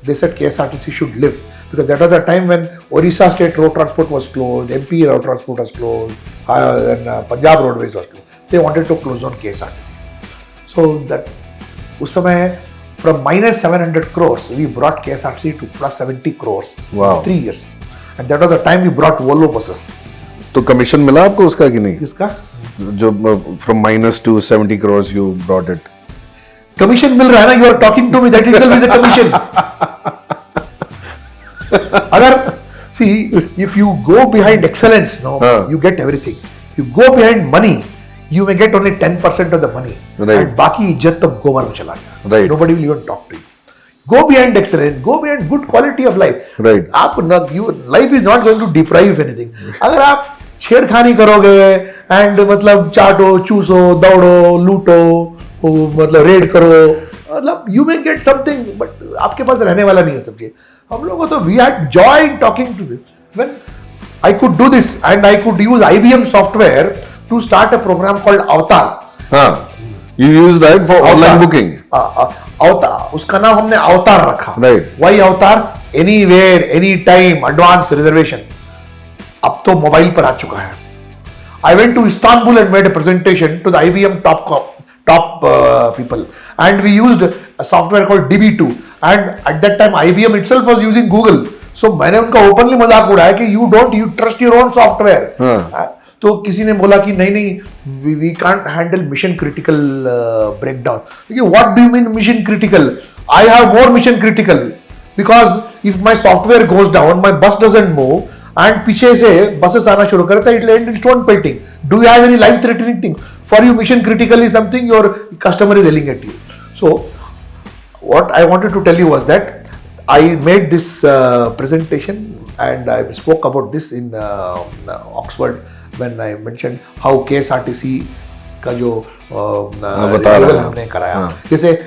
they said KSRTC should live, because that was the time when Orissa State Road Transport was closed, MP Road Transport was closed, and Punjab Roadways was closed. They wanted to close down KSRTC. So that उस समय from minus 700 crores, we brought KSRTC to plus 70 crores Wow. in 3 years. And that was the time we brought Volvo buses. तो commission मिला आपको उसका कि नहीं? किसका? जो from minus to 70 crores you brought it. Commission मिल रहा है ना? You are talking to me, that itself is a commission. अगर see, if you go behind excellence, no, you get everything. You go behind money, you may get only 10% of the money. Right. And बाकी इज्जत तो गोबर में चला गया. Right. Nobody will even talk to you. Go behind excellence, go behind good quality of life. Right. आप life is not going to deprive anything. अगर आप छेड़खानी करोगे एंड मतलब चाटो, चूसो, दौड़ो, लूटो, मतलब रेड करो, मतलब you may get something, but आपके पास रहने वाला नहीं है सब चीज। हम लोगों को तो we had joy in talking to this when I could do this and I could use IBM software to start a program called Avatar. हाँ, you use that for online booking. अवतार, उसका नाम हमने अवतार रखा। Right. वही अवतार, anywhere, any time, advance reservation, अब तो मोबाइल पर आ चुका है। I went to Istanbul and made a presentation to the IBM top people, and we used a software called DB2, and at that time IBM itself was using Google. So मैंने उनका openly मजाक उड़ाया कि you trust your own software. तो किसी ने बोला कि नहीं, we can't handle mission critical breakdown. What do you mean mission critical? I have more mission critical, because if my software goes down, my bus doesn't move, and पीछे से buses आना शुरू करता है, it will end in stone pelting. Do you have any life threatening thing? For you, mission critical is something your customer is yelling at you. So what I wanted to tell you was that I made this presentation and I spoke about this in Oxford when I mentioned how KSRTC का जो renewal हमने कराया, जैसे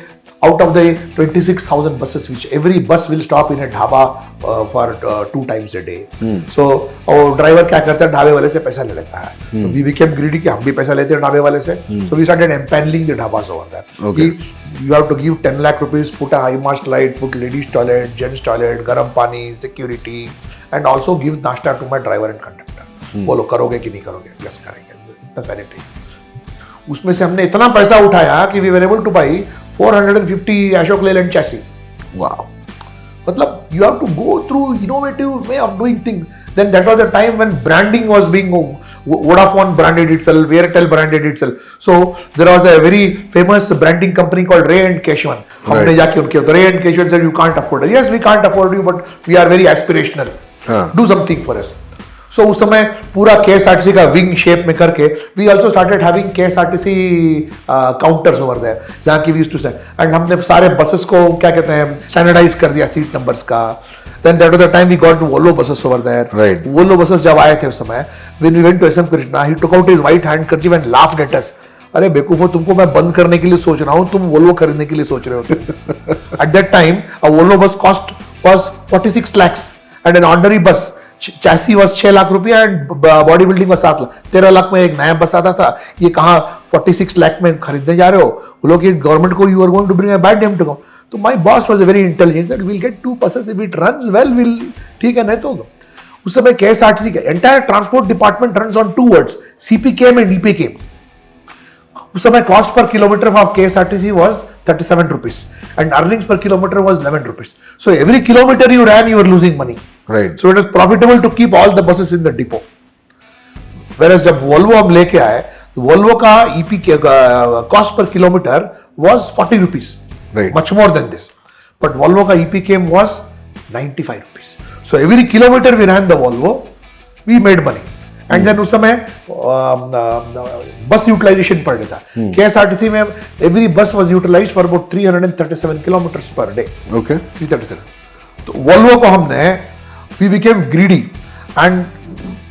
out of the 26,000 buses, which every bus will stop in a dhaba for 2 times a day. So और driver क्या करता है, ढाबे वाले से पैसा ले लेता है। So we became greedy कि हम भी पैसा लेते हैं ढाबे वाले से। So we started empanelling the dhabas over there. Okay. You have to give 10 lakh rupees, put a high mast light, put ladies toilet, gents toilet, garam pani, security, and also give नाश्ता to my driver and conductor. बोलो करोगे कि नहीं करोगे? Yes, करेंगे। इतना sanitary। उसमें से हमने इतना पैसा उठाया कि we were able to buy 450 Ashok Leyland chassis. Wow. मतलब you have to go through innovative way of doing things. Then that was the time when branding was being, Vodafone branded itself, Airtel branded itself. So there was a very famous branding company called Ray and Keshwan. हमने जाके उनके, तो Ray and Keshwan said you can't afford it. Yes, we can't afford you, but we are very aspirational. Do something for us. So उस समय पूरा KSRTC का wing shape में करके we also started having KSRTC counters over there, जहाँ की we used to sell, and हमने सारे buses को क्या कहते हैं स्टैंडर्डाइज कर दिया सीट नंबर्स का। Then that was the time we got to Volvo buses over there. Right. Volvo buses जब आए थे उस समय, when we went to SM Krishna, he took out his white handkerchief and laughed at us. अरे बेवकूफो, तुमको मैं बंद करने के लिए सोच रहा हूँ, तुम Volvo खरीदने के लिए सोच रहे हो। At that time a Volvo bus cost was 46 lakhs and an ordinary bus chassis was 6 lakh रुपया and body building was 7 lakh. 13 lakh में एक नया बस आता था, ये कहाँ 46 लाख में खरीदने जा रहे हो? वो लोग गवर्नमेंट को, you are going to bring a bad name to come. तो my boss was very intelligent that will get 2 buses if it runs well, will ठीक है, नहीं तो उस समय KSRTC का entire transport department runs on 2 words, CPKM and EPKM। उस समय cost per kilometre of KSRTC was 37 rupees and earnings per kilometer was 11 rupees. So every kilometer you ran, you were losing money. Right. So it was profitable to keep all the buses in the depot. Whereas जब Volvo हम लेके आए, Volvo का EP cost per kilometer was 40 rupees. Right. Much more than this. But Volvo का EPKM was 95 rupees. So every kilometer we ran the Volvo, we made money. And then उस समय बस utilisation per day था। KSRTC में every bus was utilized for about 337 kilometers per day. Okay. 337. तो Volvo को हमने, we became greedy and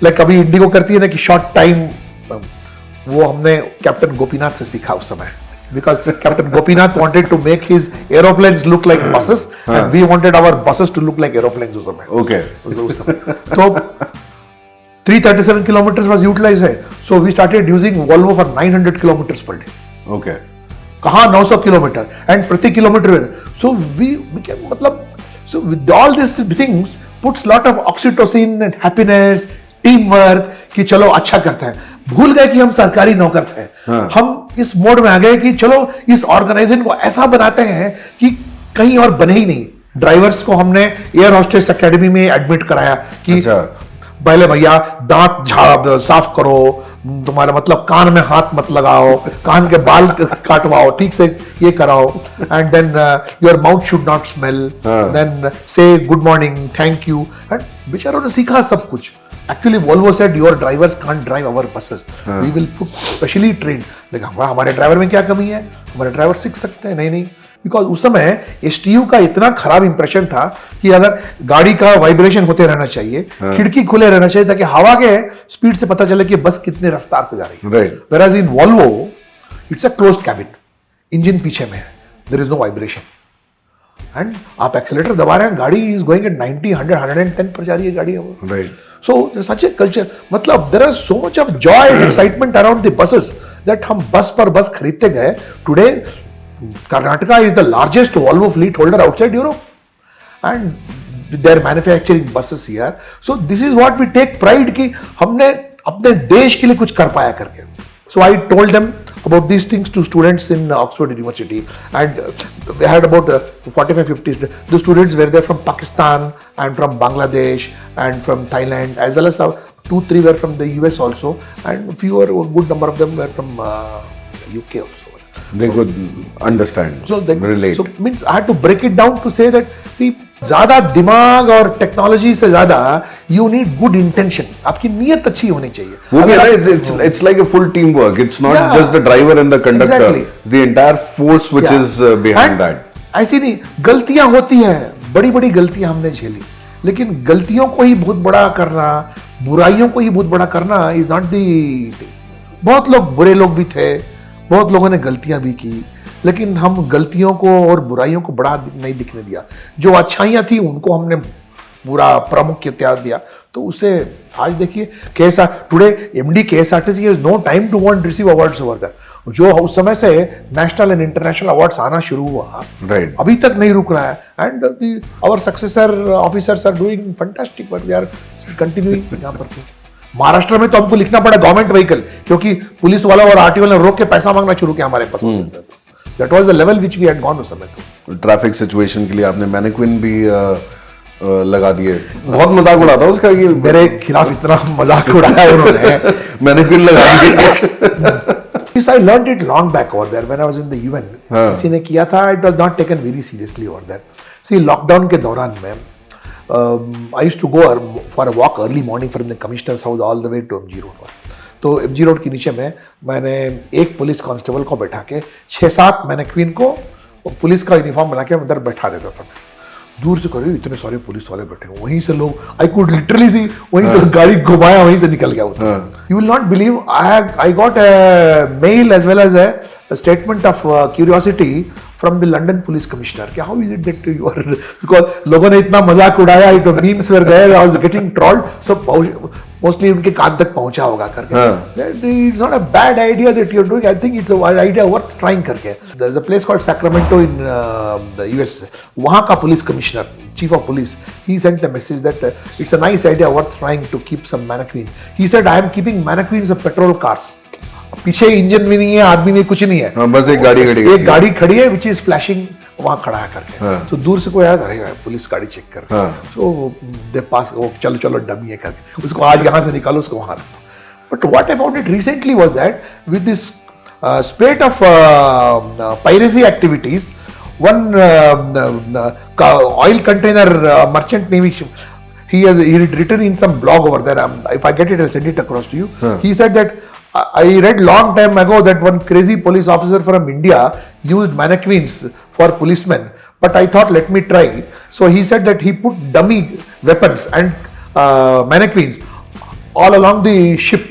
like अभी Indigo करती है ना कि short time, वो हमने कैप्टन गोपीनाथ से सीखा उस समय, because Captain Gopinath wanted to make his aeroplanes look like buses and we wanted our buses to look like aeroplanes उस समय। Okay. उस समय तो 337 kilometers was utilized है, so we started using Volvo for 900 kilometers per day. Okay. कहाँ 900 kilometre and प्रति kilometre. So we मतलब, so with all these things puts lot of oxytocin and happiness, teamwork कि चलो अच्छा करते हैं। भूल गए कि हम सरकारी नौकर थे। हम इस मोड में आ गए कि चलो इस ऑर्गेनाइजेशन को ऐसा बनाते हैं कि कहीं और बने ही नहीं। ड्राइवर्स को हमने एयर होस्टेस एकेडमी में एडमिट कराया कि पहले भैया दांत साफ करो, तुम्हारा मतलब कान में हाथ मत लगाओ, कान के बाल काटवाओ, ठीक से ये कराओ, and then your mouth should not smell, then say good morning, thank you. And बेचारों ने सीखा सब कुछ। Actually Volvo said your drivers can't drive our buses, we will put specially train. लेकिन हमारे ड्राइवर में क्या कमी है, हमारे ड्राइवर सीख सकते हैं? नहीं, बिकॉज उस समय एसटीयू का इतना खराब इंप्रेशन था कि अगर गाड़ी का वाइब्रेशन होते रहना चाहिए, खिड़की खुले रहना चाहिए ताकि हवा के स्पीड से पता चले कि बस कितने रफ्तार से जा रही है। Whereas in Volvo, it's a closed cabin, engine पीछे में है, there is no vibration, and आप एक्सेलेटर दबा रहे हैं, गाड़ी इज गोइंग एट 90, 100, 110 पर जा रही है गाड़ी अब। So there's such a culture, मतलब there is so much of joy and excitement around the buses that हम बस पर बस खरीदते गए। Today Karnataka is the largest Volvo fleet holder outside Europe, and they're manufacturing buses here. So this is what we take pride कि हमने अपने देश के लिए कुछ कर पाया करके। So I told them about these things to students in Oxford University, and we had about 45-50. The students were there from Pakistan and from Bangladesh and from Thailand, as well as 2-3 were from the US also, and a good number of them were from UK also. They could understand, so they relate. So means I had to break it down to say that, see, ज्यादा दिमाग और technology से ज्यादा you need good intention, आपकी नीयत अच्छी होनी चाहिए। वो भी है, it's like a full teamwork. It's not just the driver and the conductor. Exactly. The entire force which is behind that. ऐसी नहीं, गलतियां होती हैं, बड़ी बड़ी गलतियां हमने झेली, लेकिन गलतियों को ही बहुत बड़ा करना, बुराइयों को ही बहुत बड़ा करना इज नॉट दी। बहुत लोग बुरे लोग भी थे, बहुत लोगों ने गलतियां भी की, लेकिन हम गलतियों को और बुराइयों को बड़ा नहीं दिखने दिया। जो अच्छाइयां थी उनको हमने पूरा प्रामुख्यता दिया। तो उसे आज देखिए कैसा today MD KSRTC has no time to want receive awards over that. जो उस समय से नेशनल एंड इंटरनेशनल अवार्ड्स आना शुरू हुआ, अभी तक नहीं रुक रहा है, and our successor officers are doing fantastic work, they are continuing. यहाँ पर महाराष्ट्र में तो हमको लिखना पड़ा गवर्नमेंट व्हीकल, क्योंकि पुलिस वाला और आरटीओ ने रोक के पैसा मांगना शुरू किया हमारे पास। That was the level which we had gone उस समय। तो ट्रैफिक सिचुएशन के लिए आपने मैनिक्विन भी लगा दिए, बहुत मजाक उड़ाता उसका कि मेरे खिलाफ इतना मजाक उड़ाया उन्होंने, मैनिक्विन लगा दिए। This I learned it long back over there when I was in the UN. किसी ने किया था, it was not taken very seriously over there. See, lockdown के दौरान में I used to go for a walk early morning from the commissioner's house all the way to MG Road. तो MG road के नीचे में मैंने एक police constable को बैठा के 6-7 मैनेक्विन को पुलिस का यूनिफॉर्म बना के अंदर बैठा देता था। दूर से करो इतने सारे पुलिस वाले बैठे, वहीं से लोग, आई कुड लिटरली सी, वहीं से गाड़ी घुमाया, वहीं से निकल गया वो। You will not believe, I got a mail as well as a statement of curiosity from the London police commissioner, कि how is it that you are, because लोगों ने इतना मजाक उड़ाया, it was memes were there, I was getting trolled, so mostly उनके कान तक पहुंचा होगा करके। It's not a bad idea that you're doing, I think it's an idea worth trying करके। There's a place called Sacramento in the US, वहाँ का police commissioner, chief of police, he sent a message that it's a nice idea worth trying to keep some mannequin. He said, I am keeping mannequins of petrol cars. पीछे engine भी नहीं है, आदमी नहीं, कुछ नहीं है, बस एक गाड़ी खड़ी है विच इज फ्लैशिंग, वहां खड़ा है करके। तो दूर से कोई आया, अरे पुलिस गाड़ी चेक कर, तो दे पास, वो चलो चलो डमी है करके, उसको आज यहाँ से निकालो, उसको वहां रखो। But what I found it recently was that with this spread of piracy activities, one oil container merchant navy, he had written in some blog over there, if I get it I'll send it across to you. He said that I read long time ago that one crazy police officer from India used mannequins for policemen, but I thought let me try. So he said that he put dummy weapons and mannequins all along the ship.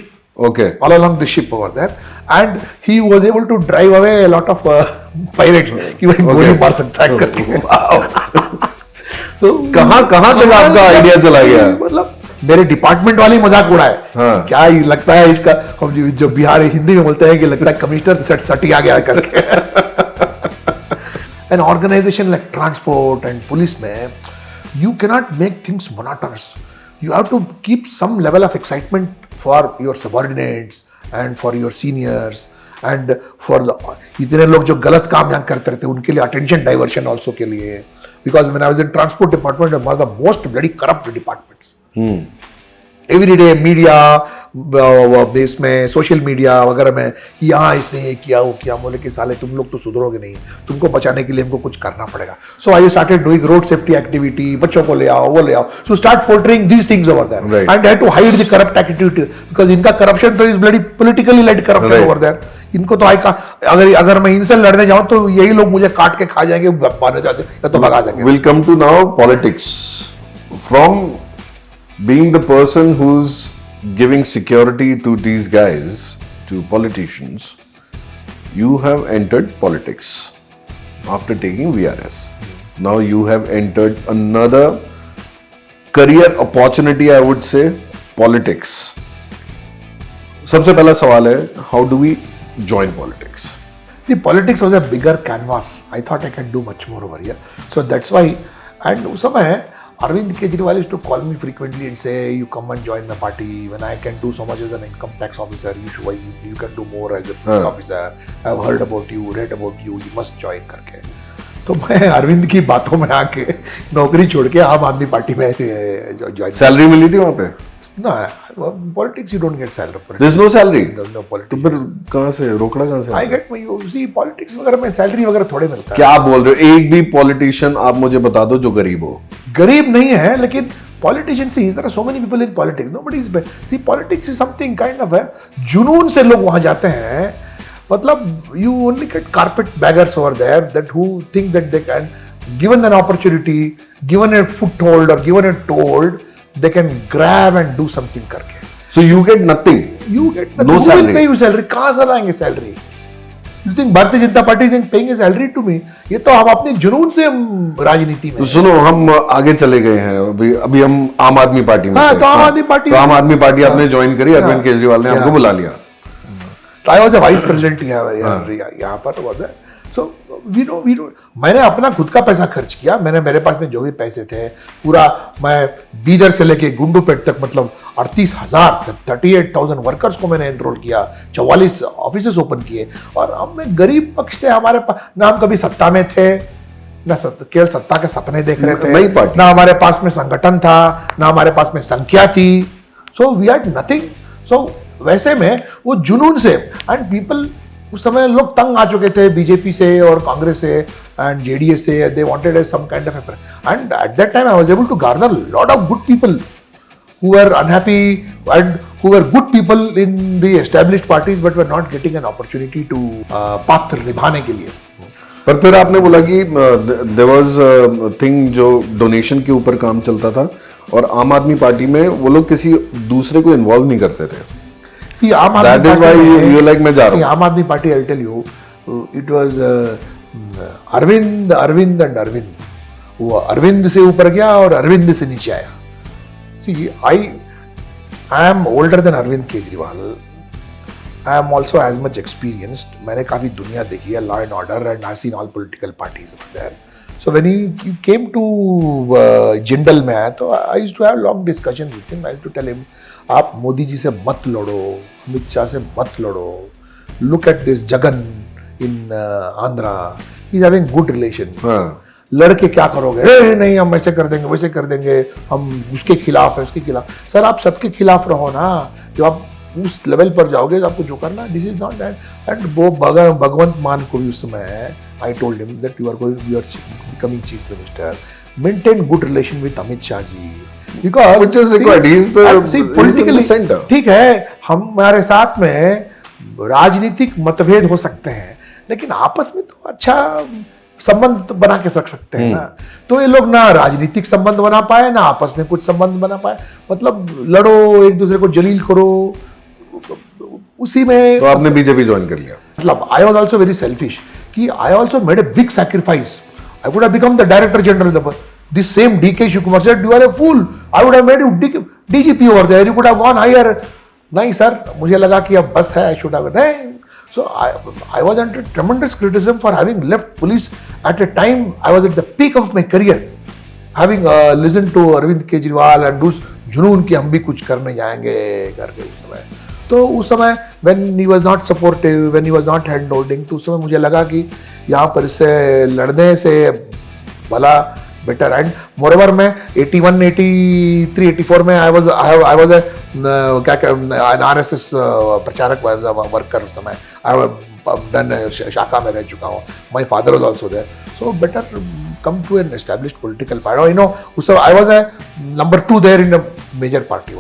Okay. All along the ship over there, and he was able to drive away a lot of pirates. कि भाई गोली मार सकता है करके। So कहाँ तक आपका आइडिया चला गया? मतलब मेरे डिपार्टमेंट वाले मजाक उड़ाए। क्या लगता है इसका, जो बिहार हिंदी में बोलते हैं कि लगता है कमिश्नर सटी आ गया करके। An organization like transport and police में you cannot make things monotonous. You have to keep some level of excitement for your subordinates and for your seniors and for the इतने लोग जो गलत काम यहाँ करते रहते हैं उनके लिए attention diversion also के लिए, because when I was in transport department, one of the most bloody corrupt departments. Every day media, इसमें सोशल मीडिया वगैरह में, यहाँ इसने ये किया वो किया, बोले कि साले तुम लोग तो सुधरोगे नहीं, तुमको बचाने के लिए हमको कुछ करना पड़ेगा। So I started doing road safety activity, बच्चों को ले आओ, वो ले आओ, so start portraying these things over there, and had to hide the corrupt activity, because इनका करप्शन तो is bloody politically led corruption over there. इनको तो अगर मैं इनसे लड़ने जाऊं तो यही लोग मुझे काट के खा जाएंगे, मारने जाते या तो भगा देंगे। We'll come to now politics. From being the person who's giving security to these guys, to politicians, you have entered politics after taking VRS. Now you have entered another career opportunity, I would say, politics. सबसे पहला सवाल है, how do we join politics? See, politics was a bigger canvas. I thought I can do much more over here. So that's why, and उस समय Arvind Kejriwal used to call me frequently and say, you come and join my party. When I can do so much as an income tax officer, you can do more as a police officer. I've heard about you, read about you, you must join करके। तो मैं अरविंद की बातों में आके नौकरी छोड़ के आम आदमी पार्टी में ज्वाइन। सैलरी मिली थी वहां पे? ना, politics you don't get salary. There's no salary? No तो politics. फिर कहाँ से रोकड़ा कहाँ से? I get my, you see, politics वगैरह में सैलरी वगैरह थोड़े मिलता है। क्या बोल रहे हो? एक भी पॉलिटिशियन आप मुझे बता दो जो गरीब हो। गरीब नहीं है, लेकिन politicians, see, there are so many people in politics. Nobody is bad. See, politics is something kind of है, जुनून से लोग वहां जाते हैं। मतलब you only get carpet beggars over there that who think that they can, given an opportunity, given a foothold or given a told, they can grab and do something करके। So you get nothing. You get nothing. No Who salary. will pay you salary? कहाँ से लाएंगे salary? You think Bharatiya Janata party is paying a salary to me? ये तो हम अपने जुनून से हम राजनीति में। तो सुनो, हम आगे चले गए हैं। अभी हम आम आदमी पार्टी में हाँ, थे। तो आम आदमी पार्टी, तो आम आदमी पार्टी आपने ज्वाइन करी, अरविंद केजरीवाल ने आपको बुला लिया। I was a vice president यहाँ पर was there. So we know मैंने अपना खुद का पैसा खर्च किया। मेरे पास में जो भी पैसे थे पूरा, मैं बीदर से लेके गुंडूपेट तक, मतलब 38,000 वर्कर्स को मैंने एनरोल किया, 44 ऑफिसेस ओपन किए। और हम में गरीब पक्ष थे, हमारे पास ना हम कभी सत्ता में थे, ना केवल सत्ता के सपने देख रहे थे, ना हमारे पास में संगठन था, ना हमारे पास में संख्या थी। So we had nothing. So वैसे में वो जुनून से, एंड पीपल, उस समय लोग तंग आ चुके थे बीजेपी से और कांग्रेस से एंड जेडीएस से। They wanted some kind of and at that time I was able to garner lot of good people who were unhappy and who were good people in the established parties but were not getting an opportunity to पात्र निभाने के लिए। पर फिर आपने बोला कि there was a thing जो डोनेशन के ऊपर काम चलता था, और आम आदमी पार्टी में वो लोग किसी दूसरे को इन्वॉल्व नहीं करते थे। See, आम आदमी That is why you like मैं जा रहा हूँ। Aam Aadmi party, I'll tell you, it was Arvind and Arvind. वो अरविंद से ऊपर गया और अरविंद से नीचे आया। See, I am older than Arvind Kejriwal. I am also as much experienced. मैंने काफी दुनिया देखी है, law and order, and I've seen all political parties over there. So when he came to Jindal में आया, तो I used to have long discussion with him. I used to tell him, आप मोदी जी से मत लड़ो, अमित शाह से मत लड़ो. Look at this Jagan in Andhra. He's having good relation. लड़के क्या करोगे? नहीं, हम ऐसे कर देंगे, वैसे कर देंगे, हम उसके खिलाफ है, उसके खिलाफ। सर, आप सबके खिलाफ रहो ना। जब आप उस लेवल पर जाओगे तो आपको जो करना, this is not that. And वो भगवंत मान को भी उस समय I told him that you are becoming chief minister, maintain good relation with Amit Shah ji, because which is required. He's the center. ठीक है, हमारे साथ में राजनीतिक मतभेद हो सकते हैं, लेकिन आपस में तो अच्छा संबंध तो बना के रख सकते हैं ना। तो ये लोग ना राजनीतिक संबंध बना पाए, ना आपस में कुछ संबंध बना पाए। मतलब लड़ो, एक दूसरे को जलील करो, उसी में। तो आपने बीजेपी ज्वाइन कर लिया। मतलब I was also very selfish कि I also made a big sacrifice. I would have become the director general. This same DK Shivakumar said, you are a fool, I would have made you DGP over there, you could have gone higher. नहीं sir, मुझे लगा कि अब बस है, I should have. नहीं, so I was under tremendous criticism for having left police at a time I was at the peak of my career, having listened to Arvind Kejriwal and उस जुनून कि हम भी कुछ करने जाएंगे करके उस समय। तो उस समय when he was not supportive, when he was not hand holding, तो उस समय मुझे लगा कि यहाँ पर इससे लड़ने से भला बेटर। एंड मोरओवर में 81, 83, 84 में I was an RSS pracharak worker. उस समय डन शाखा में रह चुका हूँ। My father was also there, so better come to an established political party. You know, उस समय I was a number 2 there in a major party.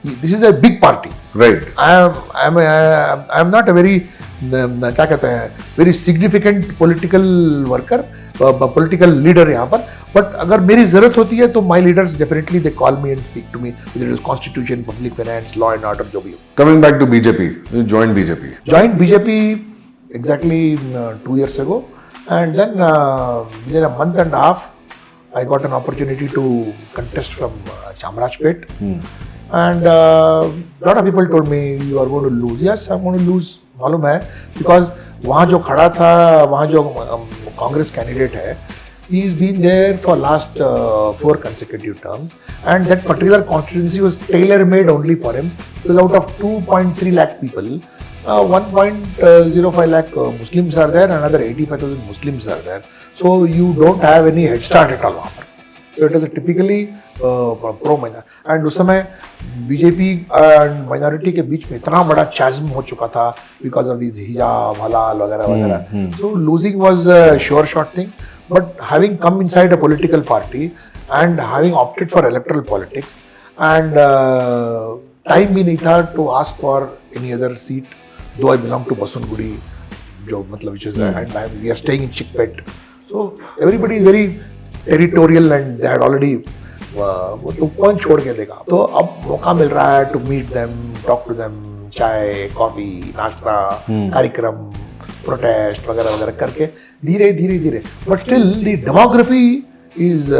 This is a big party. Right. I'm not a very क्या कहते हैं very significant political worker political leader यहाँ पर but अगर मेरी जरूरत होती है तो my leaders definitely they call me and speak to me with it constitution public finance law and order जो भी हो. Coming back to BJP, you joined BJP. Joined BJP exactly 2 years ago and then within a month and a half I got an opportunity to contest from Chamarajpet. And lot of people told me you are going to lose. Yes, I'm going to lose. मालूम है because वहाँ जो खड़ा था वहाँ जो Congress candidate है he is been there for last 4 consecutive terms and that particular constituency was tailor made only for him because out of 2.3 lakh people 1.05 lakh Muslims are there and another 85,000 Muslims are there so you don't have any head start at all वहाँ पर. So it is a typically pro minority and उस समय BJP and minority के बीच में इतना बड़ा चैज़्म हो चुका था बिकॉज ऑफ दिस हिजाब हलाल वगैरह वगैरह. So losing was a sure shot thing but having come inside a political party and having opted for electoral politics and time भी नहीं था to ask for any other seat though I belong to Basavanagudi जो मतलब which is and we are staying in Chickpet. So everybody is very territorial and they had already वो तो कौन छोड़ के देगा. तो अब मौका मिल रहा है to meet them talk to them चाय कॉफी नाश्ता कार्यक्रम प्रोटेस्ट वगैरह वगैरह करके धीरे धीरे धीरे but still the demography is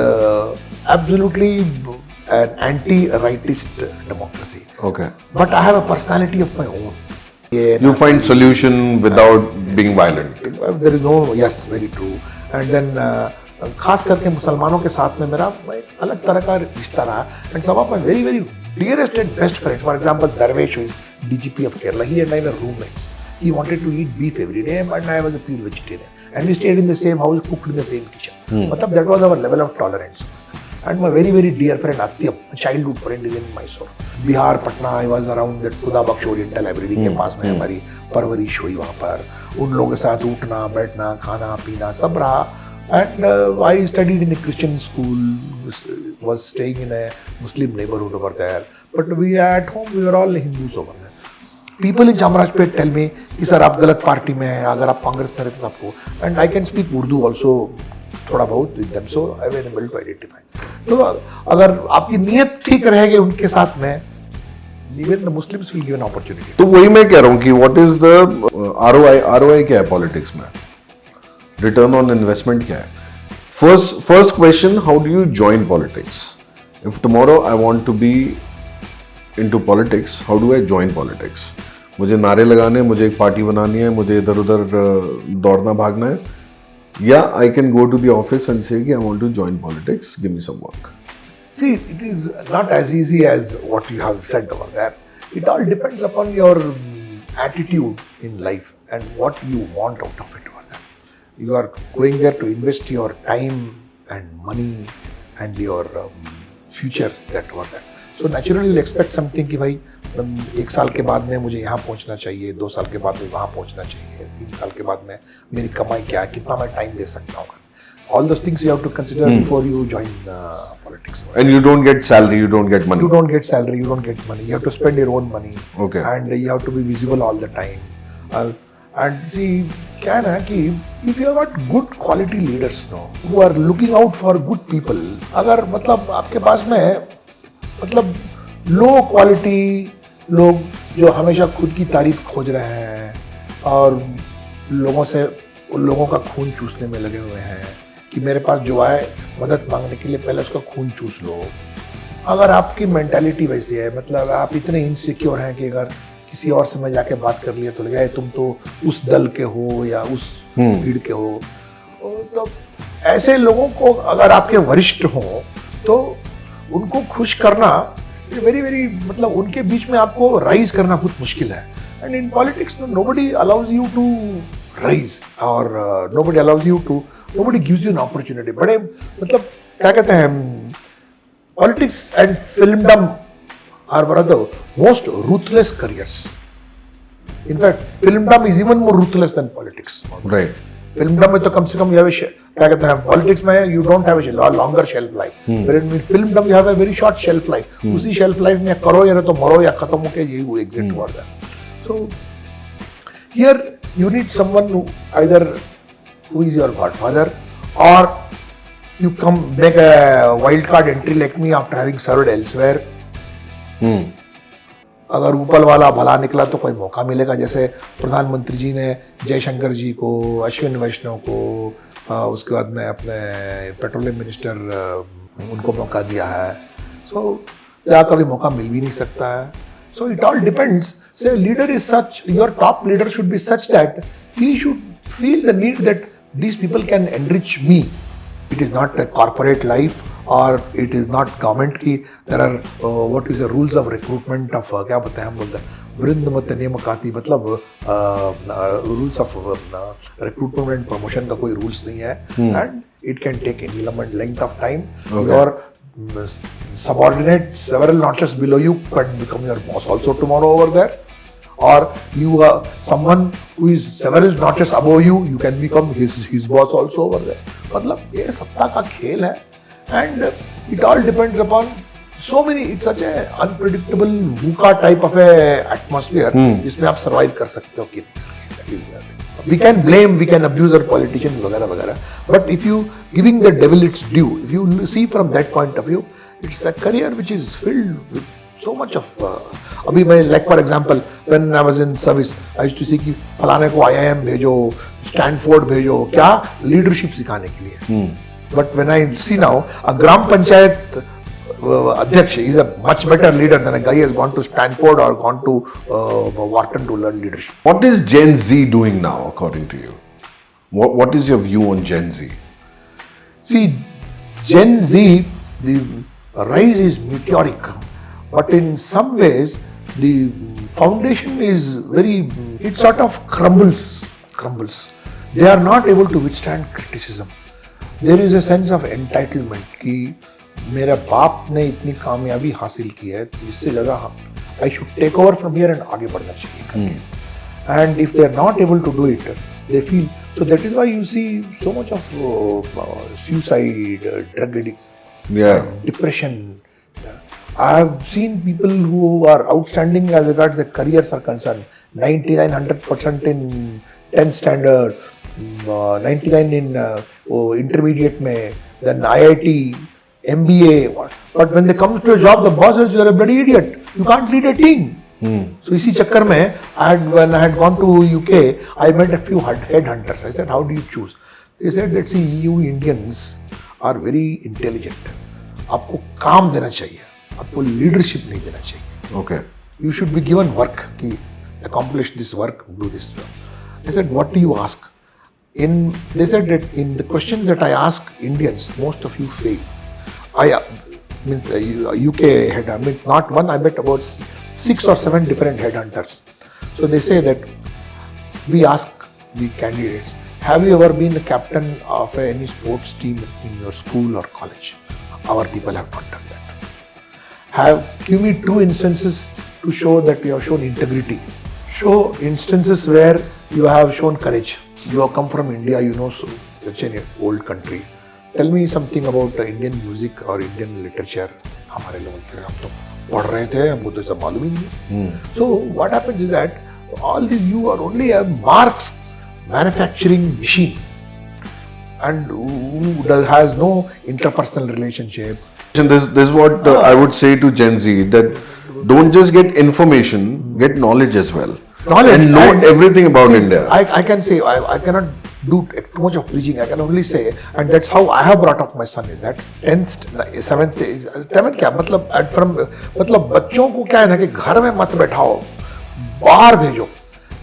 absolutely an anti rightist democracy. Okay. But I have a personality of my own. You find solution without being violent. There is no yes very true and then खास करके मुसलमानों के साथ में मेरा एक अलग तरह का रिश्ता रहा and some of my very very dearest and best friend for example Darvesh DGP of Kerala he and I were roommates. He wanted to eat beef every day and I was a pure vegetarian and we stayed in the same house cooked in the same kitchen. मतलब that was our level of tolerance. And my very very dear friend Atyap, childhood friend is in Mysore. Bihar Patna I was around that खुदा बख्श oriental library के पास में हमारी परवरिश हुई वहाँ पर. उन लोगों के साथ उठना बैठना खाना पीना सब रहा. And I studied in a Christian school, was staying in a Muslim neighborhood over there. But we at home, we were all Hindus over there. People in Chamarajpet tell me कि सर आप गलत party में हैं, अगर आप कांग्रेस में रहते तो आपको. And I can speak Urdu also थोड़ा बहुत with them, so I was able to identify. तो अगर आपकी नीयत ठीक रहेगी उनके साथ में, even the Muslims will give an opportunity. तो वही मैं कह रहा हूँ कि what is the ROI क्या है पॉलिटिक्स में, रिटर्न ऑन इन्वेस्टमेंट क्या है. First question, how do you join politics? If tomorrow I want to be into politics, how do I join politics? मुझे नारे लगाने, मुझे एक पार्टी बनानी है, मुझे इधर उधर दौड़ना भागना है, या I can go to the office and say कि I want to join politics, give me some work. See, it is not as easy as what you have said over there. It all depends upon your attitude in life and what you want out of it over there. You are going there to invest your time and money and your future that over there. So naturally you'll expect something कि भाई 1 साल के बाद में मुझे यहाँ पहुँचना चाहिए, 2 साल के बाद में वहाँ पहुँचना चाहिए, 3 साल के बाद में मेरी कमाई क्या है, कितना मैं टाइम दे सकता हूँ. All those things you have to consider before you join politics. And you don't get salary, you don't get money. You don't get salary, you don't get money. You have to spend your own money. Okay. And you have to be visible all the time. And see, क्या है ना कि if you have got good quality leaders now who are looking out for good people, अगर मतलब आपके पास में मतलब low quality लोग जो हमेशा खुद की तारीफ खोज रहे हैं और लोगों का खून चूसने में लगे हुए हैं कि मेरे पास जो आए मदद मांगने के लिए पहले उसका खून चूस लो. अगर आपकी मेंटालिटी वैसी है, मतलब आप इतने इनसिक्योर हैं कि अगर किसी और से मैं जाके बात कर लिया तो लगे तुम तो उस दल के हो या उस भीड़ के हो, तो ऐसे लोगों को अगर आपके वरिष्ठ हों तो उनको खुश करना वेरी वेरी मतलब उनके बीच में आपको राइज करना बहुत मुश्किल है. And in politics nobody allows you to rise और nobody gives you an opportunity. बड़े मतलब क्या कहते हैं, politics and filmdom are one of the most ruthless careers. In fact, filmdom is even more ruthless than politics. Right. फिल्मडम में तो कम से कम क्या कहते हैं, पॉलिटिक्स में you don't have a longer shelf life, in filmdom you have a very short shelf life. उसी shelf life में करो या तो मरो या खत्म होके यही एग्जिट हुआ है. So here you need someone who either who is your godfather, or you come make a wild card entry like me after having served elsewhere. अगर ऊपर वाला भला निकला तो कोई मौका मिलेगा, जैसे प्रधानमंत्री जी ने जयशंकर जी को, अश्विन वैष्णव को, उसके बाद में अपने पेट्रोलियम मिनिस्टर उनको मौका दिया है. सो या कभी मौका मिल भी नहीं सकता है. So it all depends. Say leader is such, your top leader should be such that he should feel the need that these people can enrich me. It is not a corporate life, or it is not government की. There are what is the rules of recruitment of क्या बताते हैं हम बोलते हैं वृंदमत नियमकाति, मतलब rules of recruitment and promotion का कोई rules नहीं है. And it can take any length of time. Your subordinate several notches below you can become your boss also tomorrow over there. Or you are someone who is several notches above you, you can become his boss also over there. मतलब ये सत्ता का खेल है, and it all depends upon so many. It's such a unpredictable VUCA type of a atmosphere जिसमें आप survive कर सकते हो कि नहीं. We can blame, we can abuse our politicians वगैरह वगैरह, but if you giving the devil its due, if you see from that point of view, it's a career which is filled with so much of अभी मैं like for example when I was in service I used to see कि फलाने को IIM भेजो, Stanford भेजो, क्या leadership सिखाने के लिए. But when I see now a ग्राम पंचायत अध्यक्ष is a much better leader than a guy who has gone to Stanford or gone to Wharton to learn leadership. What is Gen Z doing now, according to you? What is your view on Gen Z? See, Gen Z, the rise is meteoric, but in some ways the foundation is very, it sort of crumbles. They are not able to withstand criticism. There is a sense of entitlement कि मेरे बाप ने इतनी कामयाबी हासिल की है, इससे ज़्यादा I should take over from here and आगे बढ़ना चाहिए. And if they are not able to do it, they feel, so that is why you see so much of suicide, drug addiction, depression. I have seen people who are outstanding as regards their careers are concerned, 99-100% in 10th standard, 99 in intermediate mein, then IIT, MBA. But when they come to a job, the boss says, you are a bloody idiot. You can't lead a team. So इसी चक्कर में when I had gone to UK, I met a few headhunters. I said, how do you choose? They said, let's see, you Indians are very intelligent. आपको काम देना चाहिए, आपको leadership नहीं देना चाहिए. Okay. You should be given work, कि accomplish this work, do this job. I said, what do you ask? They said that in the questions that I ask Indians, most of you fail. I means UK head, I mean not one, I met about 6 or 7 different headhunters. So they say that we ask the candidates, have you ever been the captain of any sports team in your school or college? Our people have not done that. Give me 2 instances to show that you have shown integrity. Show instances where you have shown courage. You have come from India, you know, so such an old country. Tell me something about Indian music or Indian literature. हमारे लोग हम तो पढ़ रहे थे, हमको तो सब मालूम ही नहीं. So what happens is that all these, you are only a Marx manufacturing machine, and who has no interpersonal relationship. And this is what I would say to Gen Z, that don't just get information, get knowledge as well. Knowledge and know everything about India. I can say, I cannot do too much of preaching. I can only say, and that's how I have brought up my son, is that 10th, 7th क्या मतलब from मतलब बच्चों को क्या है ना कि घर में मत बैठाओ, बाहर भेजो.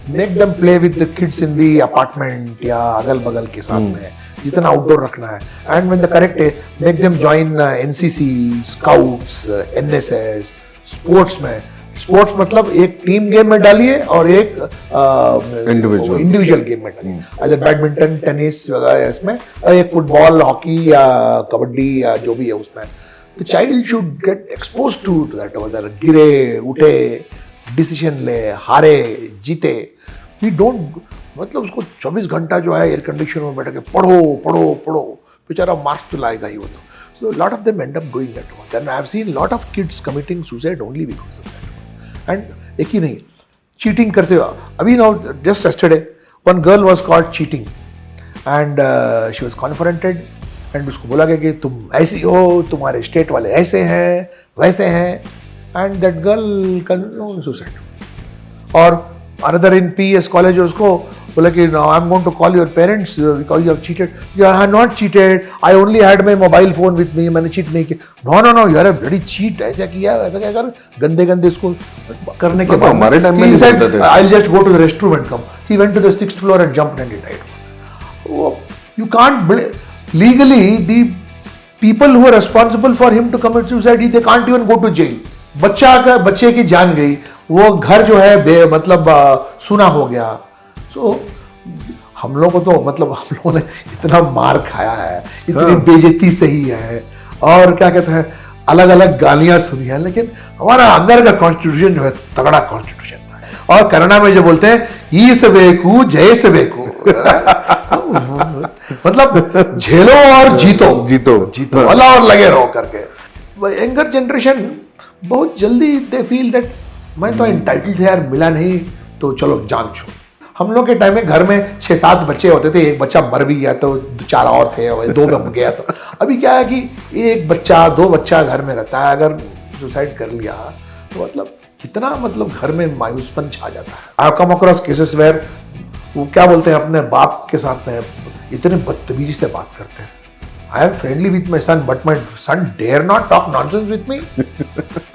Make them play with the kids in the apartment या अगल बगल के साथ में, जितना आउटडोर रखना है. And when the correct है, make them join NCC, Scouts, NSS, sports में. स्पोर्ट्स मतलब एक टीम गेम में डालिए और एक इंडिविजुअल गेम में डालिए. अगर बैडमिंटन, टेनिस वगैरह इसमें, एक फुटबॉल, हॉकी या कबड्डी या जो भी है उसमें. The child should get expose to that. गिरे, उठे, डिसीजन ले, हारे, जीते. वी डोंट मतलब उसको 24 घंटा जो है एयर कंडीशन में बैठ के पढ़ो पढ़ो पढ़ो, बेचारा मार्क्स तो लाएगा ही वो तो. So lot of them end up doing that one. Then I've seen lot of kids committing suicide only because of that one. And एक ही नहीं, cheating करते हुए अभी now just yesterday one girl was caught cheating and she was confronted and उसको बोला गया कि तुम ऐसी हो, तुम्हारे स्टेट वाले ऐसे हैं वैसे हैं, and that girl committed suicide. और another in PS college उसको बोला कि no, I'm going to call your parents because you have cheated. You are not cheated. I only had my mobile phone with me. मैंने cheat नहीं किया. No, you are a bloody cheat. ऐसा किया, ऐसा क्या कर, गंदे इसको करने के बाद हमारे टाइम में नहीं said, करते थे. I'll just go to the restroom and come. He went to the 6th floor and jumped and he died. You can't blame. Legally, the people who are responsible for him to commit suicide, they can't even go to jail. बच्चे की जान गई, वो घर जो है मतलब सुना हो गया. So, हम लोगों को तो मतलब हम लोगों ने इतना मार खाया है, इतनी बेइज्जती सही है और क्या कहते हैं अलग अलग गालियां सुनी है, लेकिन हमारा अंदर का कॉन्स्टिट्यूशन जो है तगड़ा कॉन्स्टिट्यूशन है. और कन्नड़ा में जो बोलते हैं ई से बेकू जय से बेकू मतलब झेलो और जीतो अल्लाह और लगे रहो करके. यंगर जनरेशन बहुत जल्दी दे फील दैट मैं तो एंटाइटल्ड थे यार, मिला नहीं तो चलो जान छो. हम लोग के टाइम में घर में 6-7 बच्चे होते थे, एक बच्चा मर भी गया तो 4 और थे, 2 में गया तो. अभी क्या है कि एक बच्चा 2 बच्चा घर में रहता है, अगर सुसाइड कर लिया तो मतलब कितना मतलब घर में मायूसपन छा जाता है. I have come across cases where वो क्या बोलते हैं अपने बाप के साथ में इतने बदतमीजी से बात करते हैं. I am friendly with my son, but my son dare not talk nonsense with me.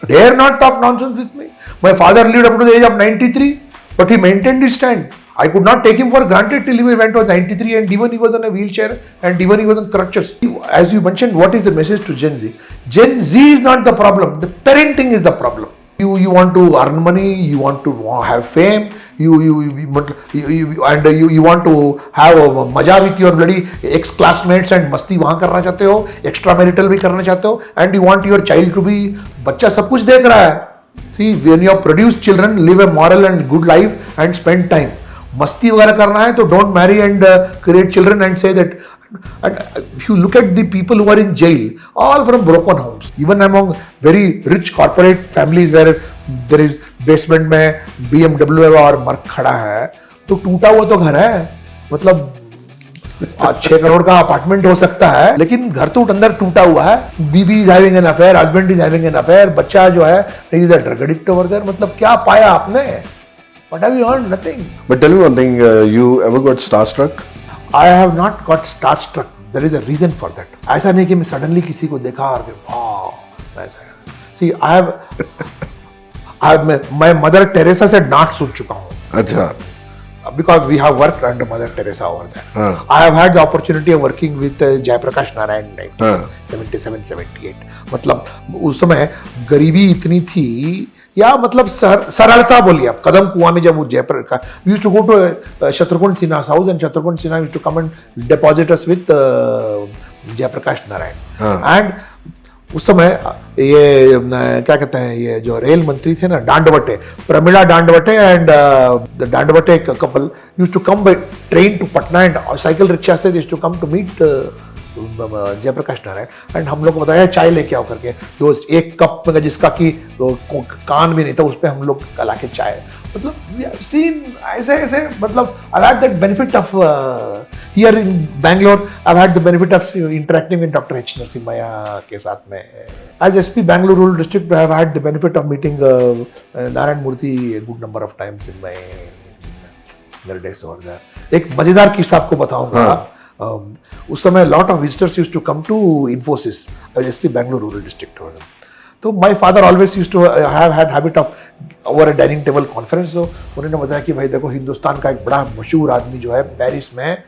Dare not talk nonsense with me. My father lived up to the age of 93, but he maintained his stand. I could not take him for granted till he went to 93, and even he was on a wheelchair, and even he was on crutches. As you mentioned, what is the message to Gen Z? Gen Z is not the problem. The parenting is the problem. You want to earn money, you want to have fame, you want to have a मजा with your bloody ex-classmates and मस्ती वहाँ करना चाहते हो, extra marital भी करना चाहते हो, and you want your child to be, बच्चा सब कुछ देख रहा है. See, when you produce children, live a moral and good life and spend time. मस्ती वगैरह करना है तो don't marry and create children and say that. And if you look at the people who are in jail, all from broken homes, even among very rich corporate families where there is basement में BMW और merc खड़ा है, तो टूटा हुआ तो घर है, मतलब 6 करोड़ का अपार्टमेंट हो सकता है, लेकिन घर तो अंदर टूटा हुआ है. बीबी is having an affair, husband is having an affair, बच्चा जो है is a drug addict over there. मतलब क्या पाया आपने? What have you earned? Nothing. But tell me one thing, you ever got starstruck? I have not got starstruck. There is a reason for that. ऐसा नहीं कि मैं suddenly किसी को देखा और वाह ऐसा. See, मैं मदर टेरेसा से डांट सुन चुका हूँ. अच्छा. Because we have worked under Mother Teresa over there. I have had the opportunity of working with Jayaprakash Narayan in 1977-78. मतलब उस समय गरीबी इतनी थी या मतलब सरलता बोलिए आप. कदम कुआं में जब वो Jayaprakash used to go to Shatrughan Sinha's house and Shatrughan Sinha used to come and deposit us with Jayaprakash Narayan. And उस समय ये क्या कहते हैं ये जो रेल मंत्री थे ना Dandavate, Pramila Dandavate and Dandavate couple used to come by train to Patna and cycle rickshaw से used to come to meet Jayaprakash Narayan. And हम लोग को बताया चाय लेके आओ करके, दो एक कप में जिसका कि कान भी नहीं था उस पर हम लोग ला के चाय. मतलब we have seen ऐसे मतलब I've had that benefit of here in Bangalore. I've had the benefit of interacting with Dr. H. Narasimhaya के साथ में. As SP Bangalore Rural District, I have had the benefit of meeting Narayan Murthy a good number of times in my days over there. एक मजेदार किस्सा आपको बताऊंगा. उस समय lot of visitors used to come to Infosys as SP Bangalore Rural District. तो my father always used to have had habit of over a dining table conference. तो उन्होंने बताया कि भाई देखो हिंदुस्तान का एक बड़ा मशहूर आदमी जो है पेरिस में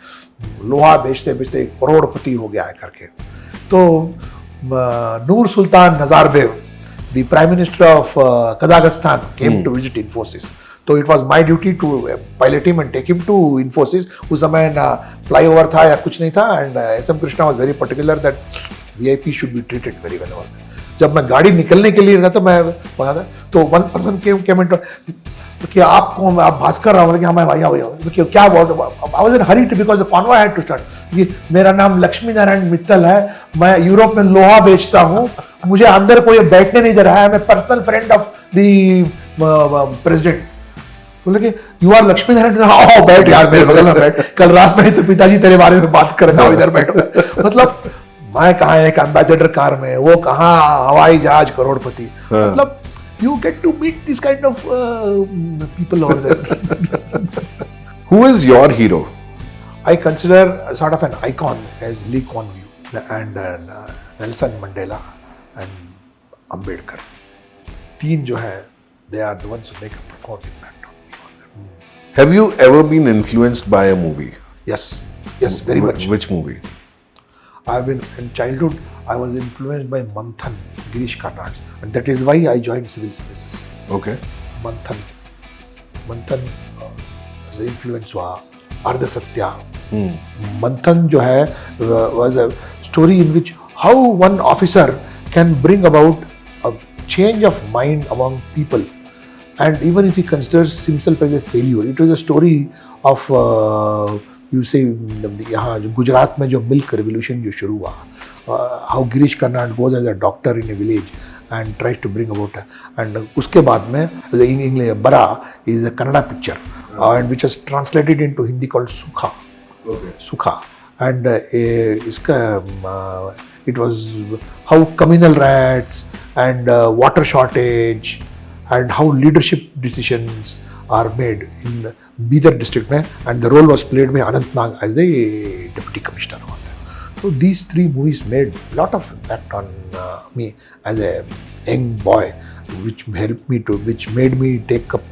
लोहा बेचते बेचते करोड़पति हो गया है करके. तो नूर सुल्तान नजारबेव, the Prime Minister of Kazakhstan, came to visit Infosys. तो it was my duty to pilot him and take him to Infosys. उस समय ना flyover था या कुछ नहीं था. And SM Krishna was very particular that VIP should be treated very well. जब मैं गाड़ी निकलने के लिए था तो मैं वहाँ था तो one person came into कि आपको आप भास्कर राव बोले कि हमें भैया भैया क्या I was in hurry because the convoy had to start कि मेरा नाम लक्ष्मी नारायण मित्तल है, मैं यूरोप में लोहा बेचता हूँ, मुझे अंदर कोई बैठने नहीं दे रहा है, मैं personal friend of the president. बोले कि यू आर लक्ष्मी नारायण, आओ बैठ यार मेरे बगल में बैठ, कल रात में तो पिताजी तेरे बारे में बात कर रहे थे, इधर बैठो। मतलब मैं कहाँ एक एम्बेसडर कार में, वो कहाँ हवाई जहाज करोड़पति। मतलब you get to meet this kind of people over there. Who is your hero? I consider sort of an icon as Lee Kuan Yew and Nelson Mandela and Ambedkar. तीन जो है, they are the ones who make a profound impact on me. Have you ever been influenced by a movie? Yes, very much. Which movie? I've been in childhood. I was influenced by Manthan, Girish Karnad, and that is why I joined civil services. Okay. Manthan से influence हुआ, अर्ध Satya. Manthan जो है was a story in which how one officer can bring about a change of mind among people, and even if he considers himself as a failure, it was a story of you say यहाँ गुजरात में जो milk revolution जो शुरू हुआ, how Girish Karnad goes as a doctor in a village and tries to bring about, and उसके बाद में in English Bara is a Kannada picture and which was translated into Hindi called Sukha. Okay. Sukha, and इसका it was how communal rats and water shortage and how leadership decisions are made in Bidar district में, and the role was played by Anant Nag as the deputy commissioner over there. So these three movies made a lot of impact on me as a young boy, which made me take up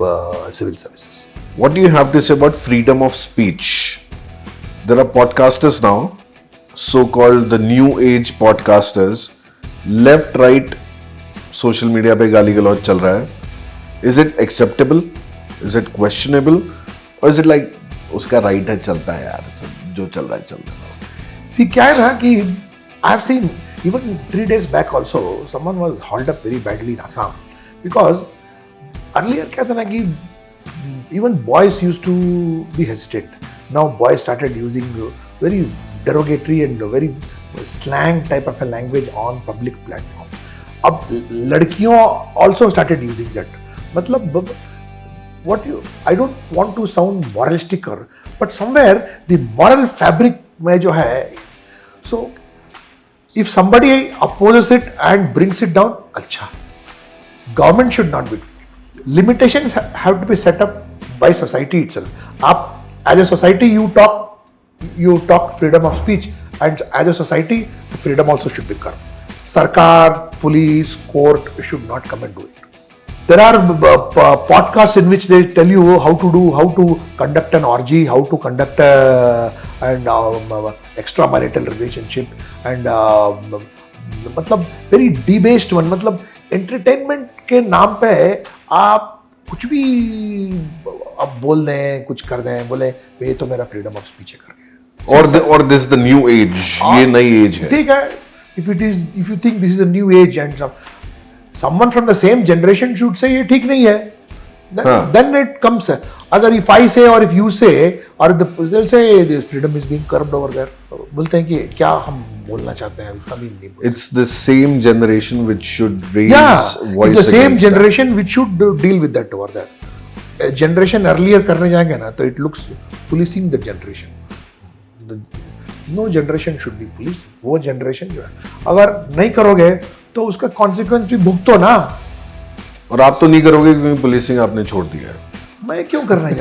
civil services. What do you have to say about freedom of speech? There are podcasters now, so-called the new age podcasters, left, right, social media पे गाली गलौज चल रहा है. Is it acceptable? Is it questionable? Or is it like उसका right है, चलता है यार, जो चल रहा है चल रहा है. See, क्या है ना कि I have seen even 3 days back also someone was hauled up very badly in Assam because earlier क्या था ना कि even boys used to be hesitant. Now boys started using very derogatory and very slang type of a language on public platform. अब लड़कियों also started using that. मतलब I don't want to sound moralistic, but somewhere the moral fabric में जो है, so if somebody opposes it and brings it down, अच्छा. Government should not be. Limitations have to be set up by society itself. आप as a society you talk freedom of speech, and as a society freedom also should be curbed. Sarkar, police, court should not come and do it. There are podcasts in which they tell you how to conduct an orgy, how to conduct an extramarital relationship, and मतलब very debased one. मतलब entertainment के नाम पे आप कुछ भी आप बोल दें, कुछ कर दें, बोले ये तो मेरा freedom of speech है करके. Or this is the new age. ये नई age है. ठीक है. If you think this is the new age and someone from the same generation should say ये ठीक नहीं है, then it comes. अगर if I say or if you say or they'll say this freedom is being curbed over there. बोलते हैं कि क्या हम बोलना चाहते हैं, इतना भी नहीं बोलते. It's the same generation which should raise voice. It's the same generation which should deal with that over there. A generation earlier करने जाएंगे ना, तो it looks policing the generation. No generation should be policed. वो generation जो है, अगर नहीं करोगे तो उसका consequence भी भुगतो ना. और आप तो नहीं करोगे क्योंकि पुलिसिंग आपने छोड़ दिया है. मैं क्यों करने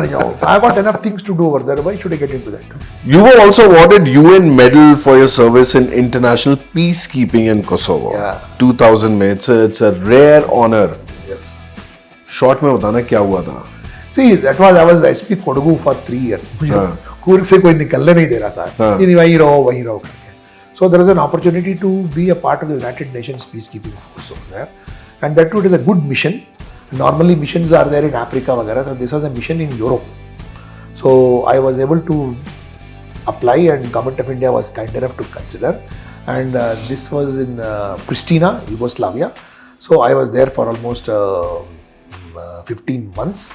जाऊँ? I got enough things to do over there. Why should I get into that? You were also awarded UN Medal for your service in international peacekeeping in Kosovo. Yeah. 2000 में. It's a rare honor. Yes. Short में बताना क्या हुआ था. See, I was SP Kodagu for 3 years. मुझे कूर्ग से कोई निकलने नहीं दे रहा था. नहीं वहीं रहो करके. So there was an opportunity to be a part of the United Nations peacekeeping force over there, and that too is a good mission. Normally missions are there in Africa वगैरह, so this was a mission in Europe. So I was able to apply, and Government of India was kind enough to consider, and this was in Pristina, Yugoslavia. So I was there for almost 15 months,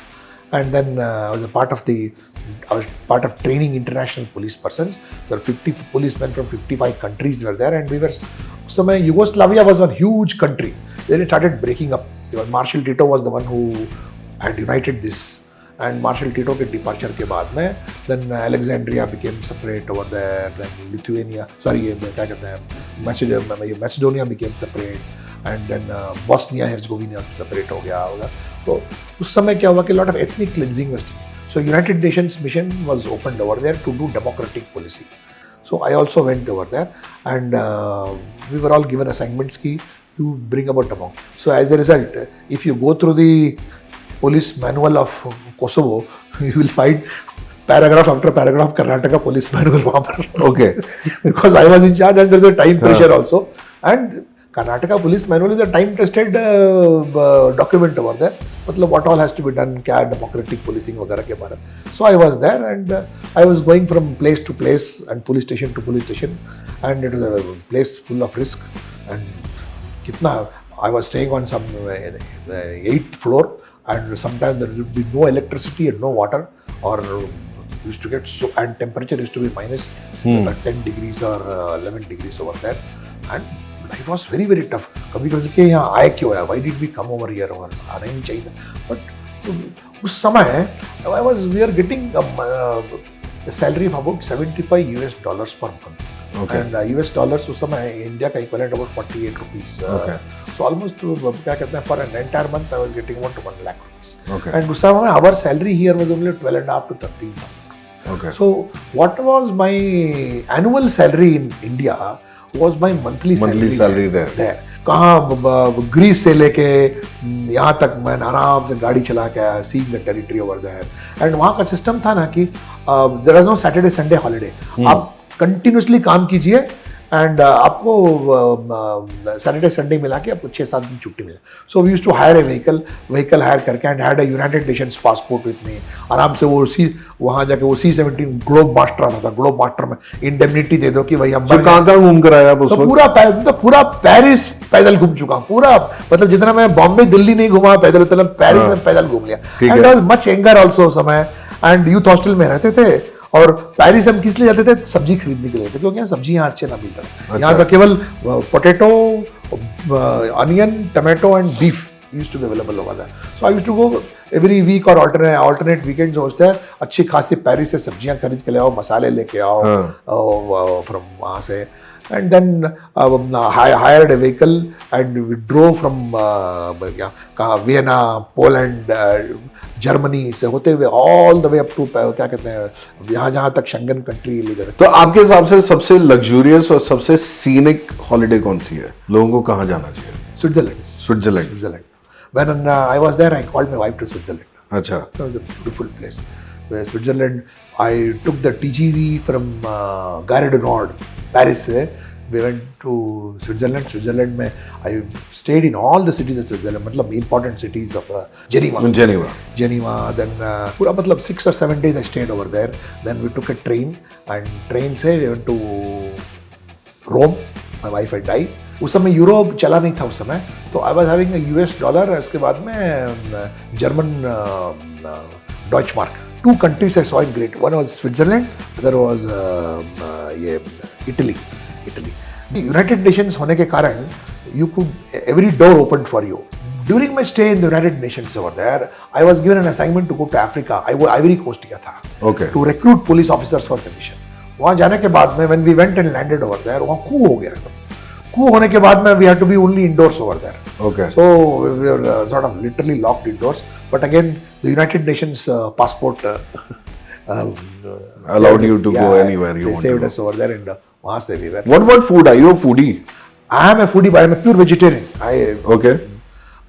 and then I was part of training international police persons. There were 50 policemen from 55 countries were there, and we were. So Yugoslavia was one huge country. Then it started breaking up. Marshal Tito was the one who had united this. And Marshal Tito के departure के बाद में, then Alexandria became separate over there, then Lithuania, क्या कहते हैं, Macedonia became separate, and then Bosnia Herzegovina separate हो गया होगा. तो उस समय क्या हुआ कि lot of ethnic cleansing was. So United Nations mission was opened over there to do democratic policy. So I also went over there, and we were all given assignments ki you bring about democracy. So as a result, if you go through the police manual of Kosovo, you will find paragraph after paragraph Karnataka police manual वहाँ पर. Okay. Because I was in charge, and there is a time pressure also. And Karnataka police manual is a time-tested document over there. मतलब what all has to be done, क्या democratic policing वगैरह के बारे में. So I was there, and I was going from place to place and police station to police station, and it was a place full of risk. And कितना I was staying on some 8th floor, and sometimes there would be no electricity and no water, or used to get so, and temperature used to be minus 10 degrees or 11 degrees over there, and life was very very tough. कभी कभी कि यहाँ आए क्यों है? Why did we come over here? और आना ही चाहिए. But उस समय we are getting a salary of about $75 per month. Okay. And US dollars उस समय India का equivalent about 48 rupees. Okay. So almost क्या कहते हैं, for an entire month I was getting about 1 lakh rupees. Okay. And उस समय our salary here was only 12.5 to 13,000. Okay. So what was my annual salary in India was my monthly salary there. कहाँ Greece से लेके यहाँ तक मैं आराम से गाड़ी चला के आया, seeing the territory over there. And वहाँ का सिस्टम था ना कि there was no Saturday Sunday holiday. आप कंटिन्यूसली काम कीजिए, एंड आपको सैटरडे संडे मिला के आपको 6-7 दिन छुट्टी मिले. So we used to hire a vehicle hire करके, and had a United Nations passport with me. आराम से वो वहाँ जाके वो C-17 ग्लोब मास्टर आता था. ग्लोब मास्टर में इंडेमनिटी दे दो कि भाई हम कहाँ घूम कर आया. तो पूरा पेरिस पैदल घूम चुका हूँ. पूरा मतलब जितना मैं बॉम्बे दिल्ली नहीं घुमा पैदल, उतना पेरिस में पैदल घूम लिया. And I was much younger also समय, एंड यूथ हॉस्टल में रहते थे. और पेरिस हम किस लिए जाते थे? सब्जी खरीदने के लिए थे, क्योंकि यहाँ सब्जी यहाँ अच्छे ना मिलता. अच्छा. यहाँ तो केवल potato, onion, tomato and beef used to be available over there. So I used to go every week or alternate weekends होते हैं. अच्छी खासी पेरिस से सब्जियाँ खरीद के ले आओ, मसाले लेके आओ from वहाँ से. And then I hired a vehicle, and we drove from Vienna, Poland, Germany से होते हुए all the way up to क्या कहते हैं, यहाँ जहाँ तक शंगन कंट्री ले जाते. तो आपके हिसाब से सबसे लग्जूरियस और सबसे सीनिक हॉलिडे कौन सी है? लोगों को कहाँ जाना चाहिए? Switzerland. When I was there, I called my wife to Switzerland. अच्छा. It was a beautiful place. Switzerland, I took the TGV from Gare du Nord, Paris. We went to Switzerland. Switzerland में I stayed in all the cities of Switzerland. मतलब important cities of Geneva. Then पूरा मतलब 6 or 7 days I stayed over there. Then we took a train, and train से we went to Rome. My wife and I. उस समय Europe चला नहीं था उस समय, तो I was having US dollar. उसके बाद में German Deutsche mark. 2 countries I saw in great. One was Switzerland, other was ये Italy. United Nations होने के कारण you could every door opened for you. During my stay in the United Nations over there, I was given an assignment to go to Africa. Ivory Coast गया था. Okay. To recruit police officers for the mission. वहाँ जाने के बाद में when we went and landed over there, वहाँ coup हो गया एकदम. coup होने के बाद में we had to be only indoors over there. Okay. So we were sort of literally locked indoors. But again, the United Nations passport allowed you to go anywhere you want to go. They saved us over there, and वहाँ से we were. What about food? Are you a foodie? I am a foodie, but I am a pure vegetarian. Okay.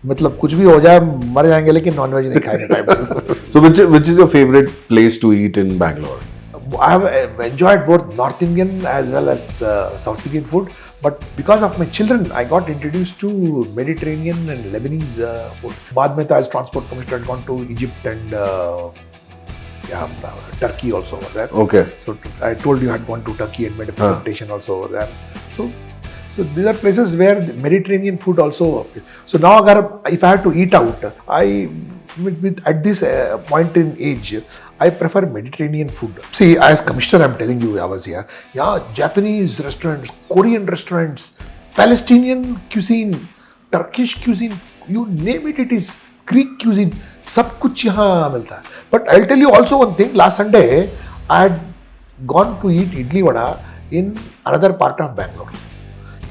मतलब कुछ भी हो जाए, मर जाएंगे, लेकिन नॉनवेज नहीं खाएंगे टाइम से. So which is your favorite place to eat in Bangalore? I have enjoyed both North Indian as well as South Indian food, but because of my children, I got introduced to Mediterranean and Lebanese food. बाद में तो as transport commissioner had gone to Egypt and Turkey also over there. Okay. So I told you I had gone to Turkey and made a presentation also over there. So these are places where the Mediterranean food also. So now if I have to eat out, I at this point in age, I prefer Mediterranean food. See, as commissioner, I'm telling you, I was here. Yeah, Japanese restaurants, Korean restaurants, Palestinian cuisine, Turkish cuisine, you name it, it is Greek cuisine. सब कुछ यहाँ मिलता है. But I'll tell you also one thing. Last Sunday, I had gone to eat idli vada in another part of Bangalore.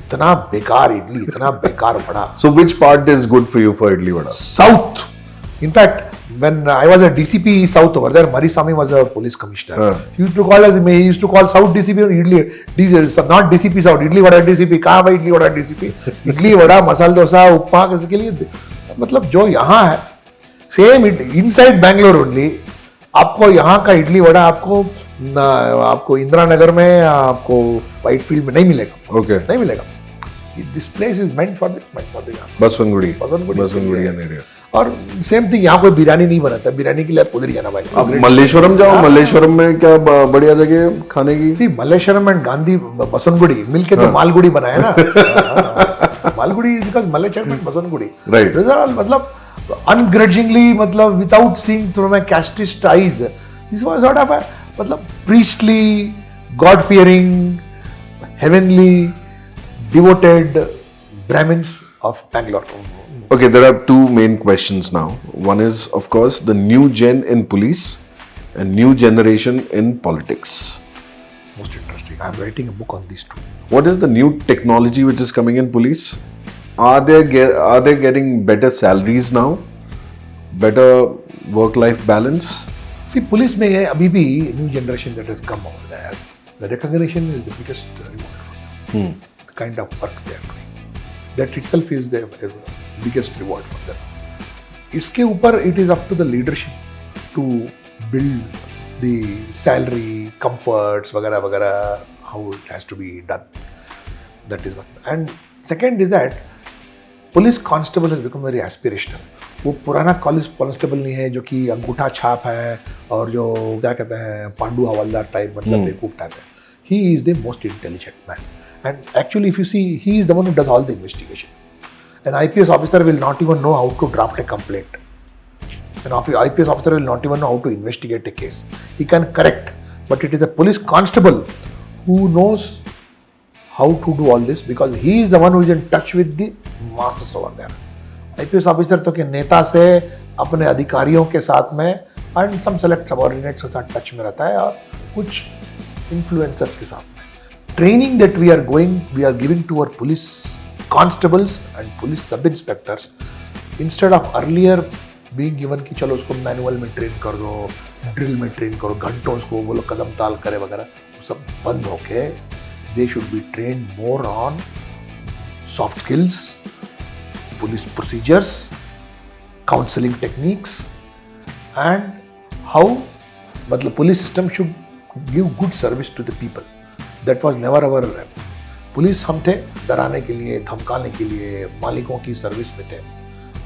इतना बेकार इडली, इतना बेकार vada. So which part is good for you for idli vada? South. In fact, when I was a DCP South over there, Marisamy was a police commissioner. He used to call South DCP or idli. Not DCP South, idli vada DCP. कहाँ भाई idli vada DCP? idli vada, masala dosa, उपमा किसी के लिए. मतलब जो यहाँ है, same inside Bangalore only. आपको यहाँ का इडली वड़ा आपको इंदिरा नगर में, आपको व्हाइट फील्ड में नहीं मिलेगा. Okay. नहीं मिलेगा. This place is meant for the Basavanagudi Basavanagudi area. और सेम थिंग यहाँ कोई बिरयानी नहीं बनाता. बिरयानी के लिए आप उधर ही जाना भाई. अब मल्लेश्वरम जाओ. मल्लेश्वरम में क्या बढ़िया जगह है खाने की? See, मल्लेश्वरम एंड गांधी बसवनगुड़ी मिलके तो मालगुड़ी बनाया ना. Malgudi because Malleshwaram and Basavanagudi. Right. मतलब ungrudgingly, मतलब without seeing through my casteist eyes, this was sort of a मतलब priestly, God-fearing, heavenly, devoted Brahmins of Bangalore. Okay, there are two main questions now. One is, of course, the new gen in police and new generation in politics. Most interesting. I'm writing a book on these two. What is the new technology which is coming in police? Are they getting better salaries now? Better work-life balance? See, police में है अभी भी new generation that has come over there. The recognition is the biggest reward. The kind of work they are doing. That itself is the biggest reward for them. इसके ऊपर it is up to the leadership to build the salary, comforts, वगैरह वगैरह, how it has to be done. That is one. And second is that police constable has become very aspirational. वो पुराना college constable नहीं है जो कि अंगूठा छाप है और जो क्या कहते हैं पांडु हवलदार टाइप, मतलब बेवकूफ टाइप है. He is the most intelligent man. And actually, if you see, he is the one who does all the investigation. An IPS officer will not even know how to draft a complaint. An IPS officer will not even know how to investigate a case. He can correct, but it is a police constable who knows how to do all this because he is the one who is in touch with the masses over there. IPS officer तो के नेता से अपने अधिकारियों के साथ में and some select subordinates के साथ टच में रहता है और कुछ influencers के साथ. Training that we are giving to our police constables and police sub inspectors instead of earlier being given कि चलो उसको मैनुअल में ट्रेन कर दो, ड्रिल में ट्रेन करो, घंटों उसको वो लोग कदम ताल करे वगैरह, वो सब बंद होके they should be trained more on soft skills, police procedures, counseling techniques, and how मतलब police system should give good service to the people. That was never our. Police हम थे डराने के लिए, धमकाने के लिए, मालिकों की सर्विस में थे.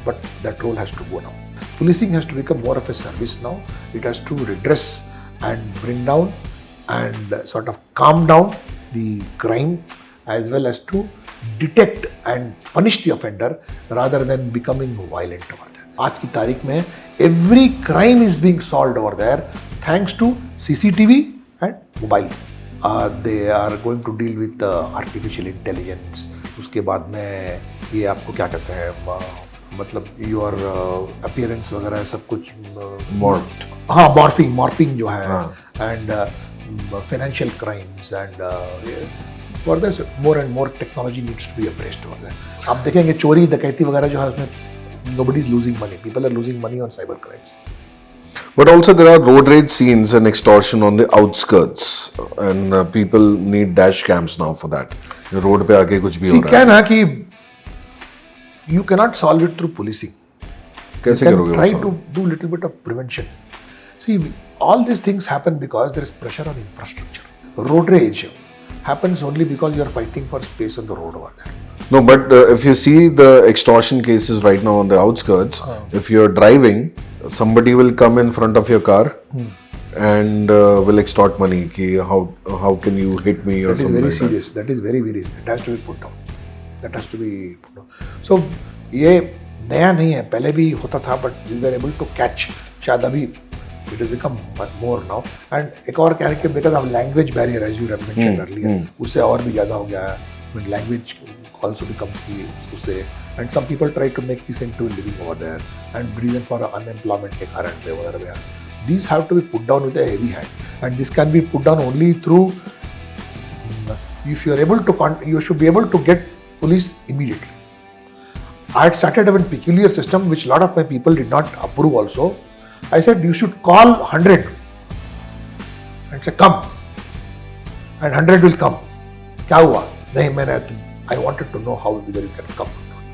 But that role has to go now. Policing has to become more of a service now. It has to redress and bring down and sort of calm down the crime as well as to detect and punish the offender rather than becoming violent over there. आज की तारीख में every crime is being solved over there thanks to CCTV and mobile. They are going to deal with artificial intelligence. उसके बाद में ये आपको क्या कहते हैं मतलब your appearance वगैरह सब कुछ Morphed. हाँ morphing जो है and financial crimes and for this more and more technology needs to be embraced over there. आप देखेंगे चोरी डकैती वगैरह जो है उसमें nobody is losing money. People are losing money on cyber crimes. But also there are road rage scenes and extortion on the outskirts and people need dash cams now for that. Road पे आके कुछ भी हो रहा है. क्या ना कि you cannot solve it through policing. कैसे You can करोगे? try to do little bit of prevention. See, all these things happen because there is pressure on infrastructure. Road rage happens only because you are fighting for space on the road over there. No, but if you see the extortion cases right now on the outskirts, if you're driving, somebody will come in front of your car and will extort money. Ki how can you hit me or That is something very like serious. That is very, very serious. That has to be put down. That has to be put down. So, ये नया नहीं है, पहले भी होता था, but we were able to catch. शायद अभी it is become more now. And एक और क्या है कि because of language barrier, as you mention earlier, उससे और भी ज़्यादा हो गया है. लैंग्वेज also becomes the उससे, and some people try to make this into a living over there, and reason for unemployment के कारण they were there. These have to be put down with a heavy hand, and this can be put down only through if you are able to you should be able to get police immediately. I had started a peculiar system which a lot of my people did not approve also. I said you should call 100 and say come, and 100 will come. क्या हुआ? नहीं, मैंने I wanted to know how whether you can come or not.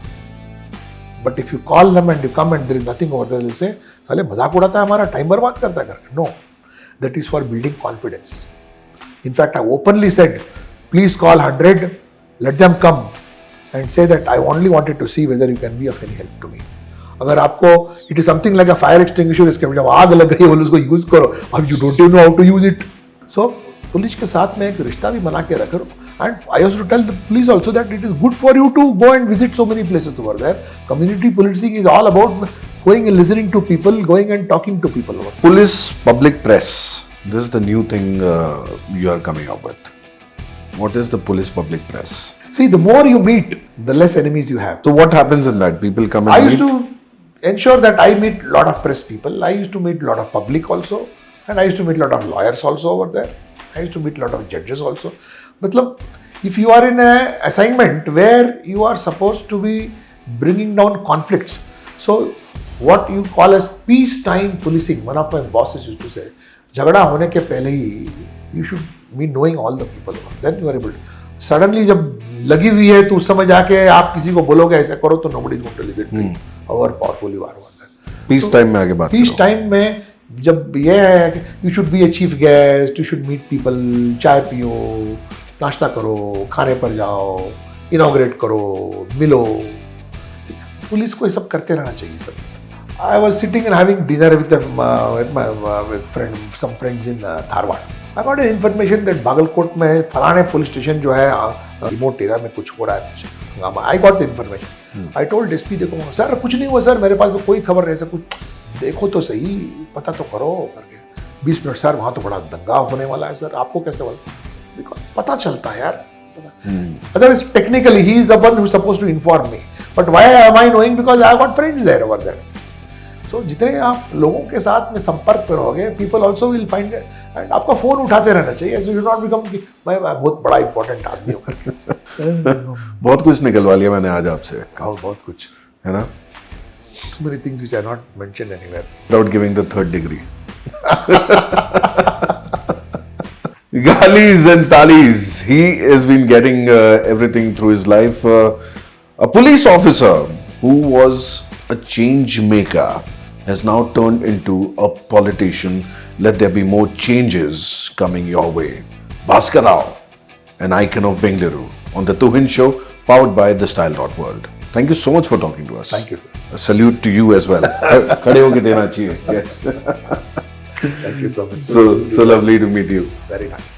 But if you call them and you come and there is nothing over there, they'll say, साले मजाक उड़ाता है हमारा, time बर्बाद करता है करके. No, that is for building confidence. In fact, I openly said, please call 100, let them come and say that I only wanted to see whether you can be of any help to me. अगर आपको it is something like a fire extinguisher, इसके जब आग लग गई बोलो उसको use करो, अब you don't even know how to use it. So police के साथ में एक रिश्ता भी बना के रखो. And I used to tell the police also that it is good for you to go and visit so many places over there. Community policing is all about going and listening to people, going and talking to people. Police public press. This is the new thing you are coming up with. What is the police public press? See, the more you meet, the less enemies you have. So what happens in that? People come and I used meet? to ensure that I meet a lot of press people. I used to meet a lot of public also. And I used to meet a lot of lawyers also over there. I used to meet a lot of judges also. Matlab, if you are in an assignment where you are supposed to be bringing down conflicts, so what you call as peacetime policing, one of my bosses used to say, झगड़ा होने के पहले ही you should be knowing all the people, then you are able to. Suddenly जब लगी हुई है तो उस समय जाके आप किसी को बोलोगे ऐसा करो तो nobody is going to listen. Our powerful you are over there. Peace time में आगे बात करो. Peace time में जब ये है कि you should be a chief guest, you should meet people, चाय पियो, नाश्ता करो, खाने पर जाओ, इनॉग्रेट करो, मिलो. पुलिस को ये सब करते रहना चाहिए sir. I was sitting and having dinner with some friends in Dharwad. I got an information that Bagalkot में फलाने पुलिस स्टेशन जो है रिमोट एरिया में कुछ हो रहा है कुछ हंगामा. I got the information. I told SP देखो सर कुछ नहीं हुआ सर, मेरे पास तो कोई खबर नहीं, सर कुछ देखो तो सही, पता तो करो करके. 20 मिनट सर वहाँ तो बड़ा दंगा होने वाला है सर, आपको कैसे बोला? Because पता चलता है यार. Otherwise, technically, he is the one who is supposed to inform me. But why am I knowing? Because I have got friends there over there. So, जितने आप लोगों के साथ में संपर्क में रहोगे, people also will find it. And आपका फोन उठाते रहना चाहिए. So you should not become कि मैं बहुत बड़ा important आदमी हूँ करके. बहुत कुछ निकलवा लिया मैंने आज आपसे. कहो बहुत कुछ है ना? Too many things which are not mentioned anywhere. Without giving the third degree. Galis and talis. He has been getting everything through his life. A police officer who was a change maker has now turned into a politician. Let there be more changes coming your way. Bhaskar Rao, an icon of Bengaluru, on the Tuhin Show, powered by the Style.World. Thank you so much for talking to us. Thank you, sir. A salute to you as well. खड़े होके देना चाहिए. Yes. Thank you so much. So lovely to meet you. Very nice.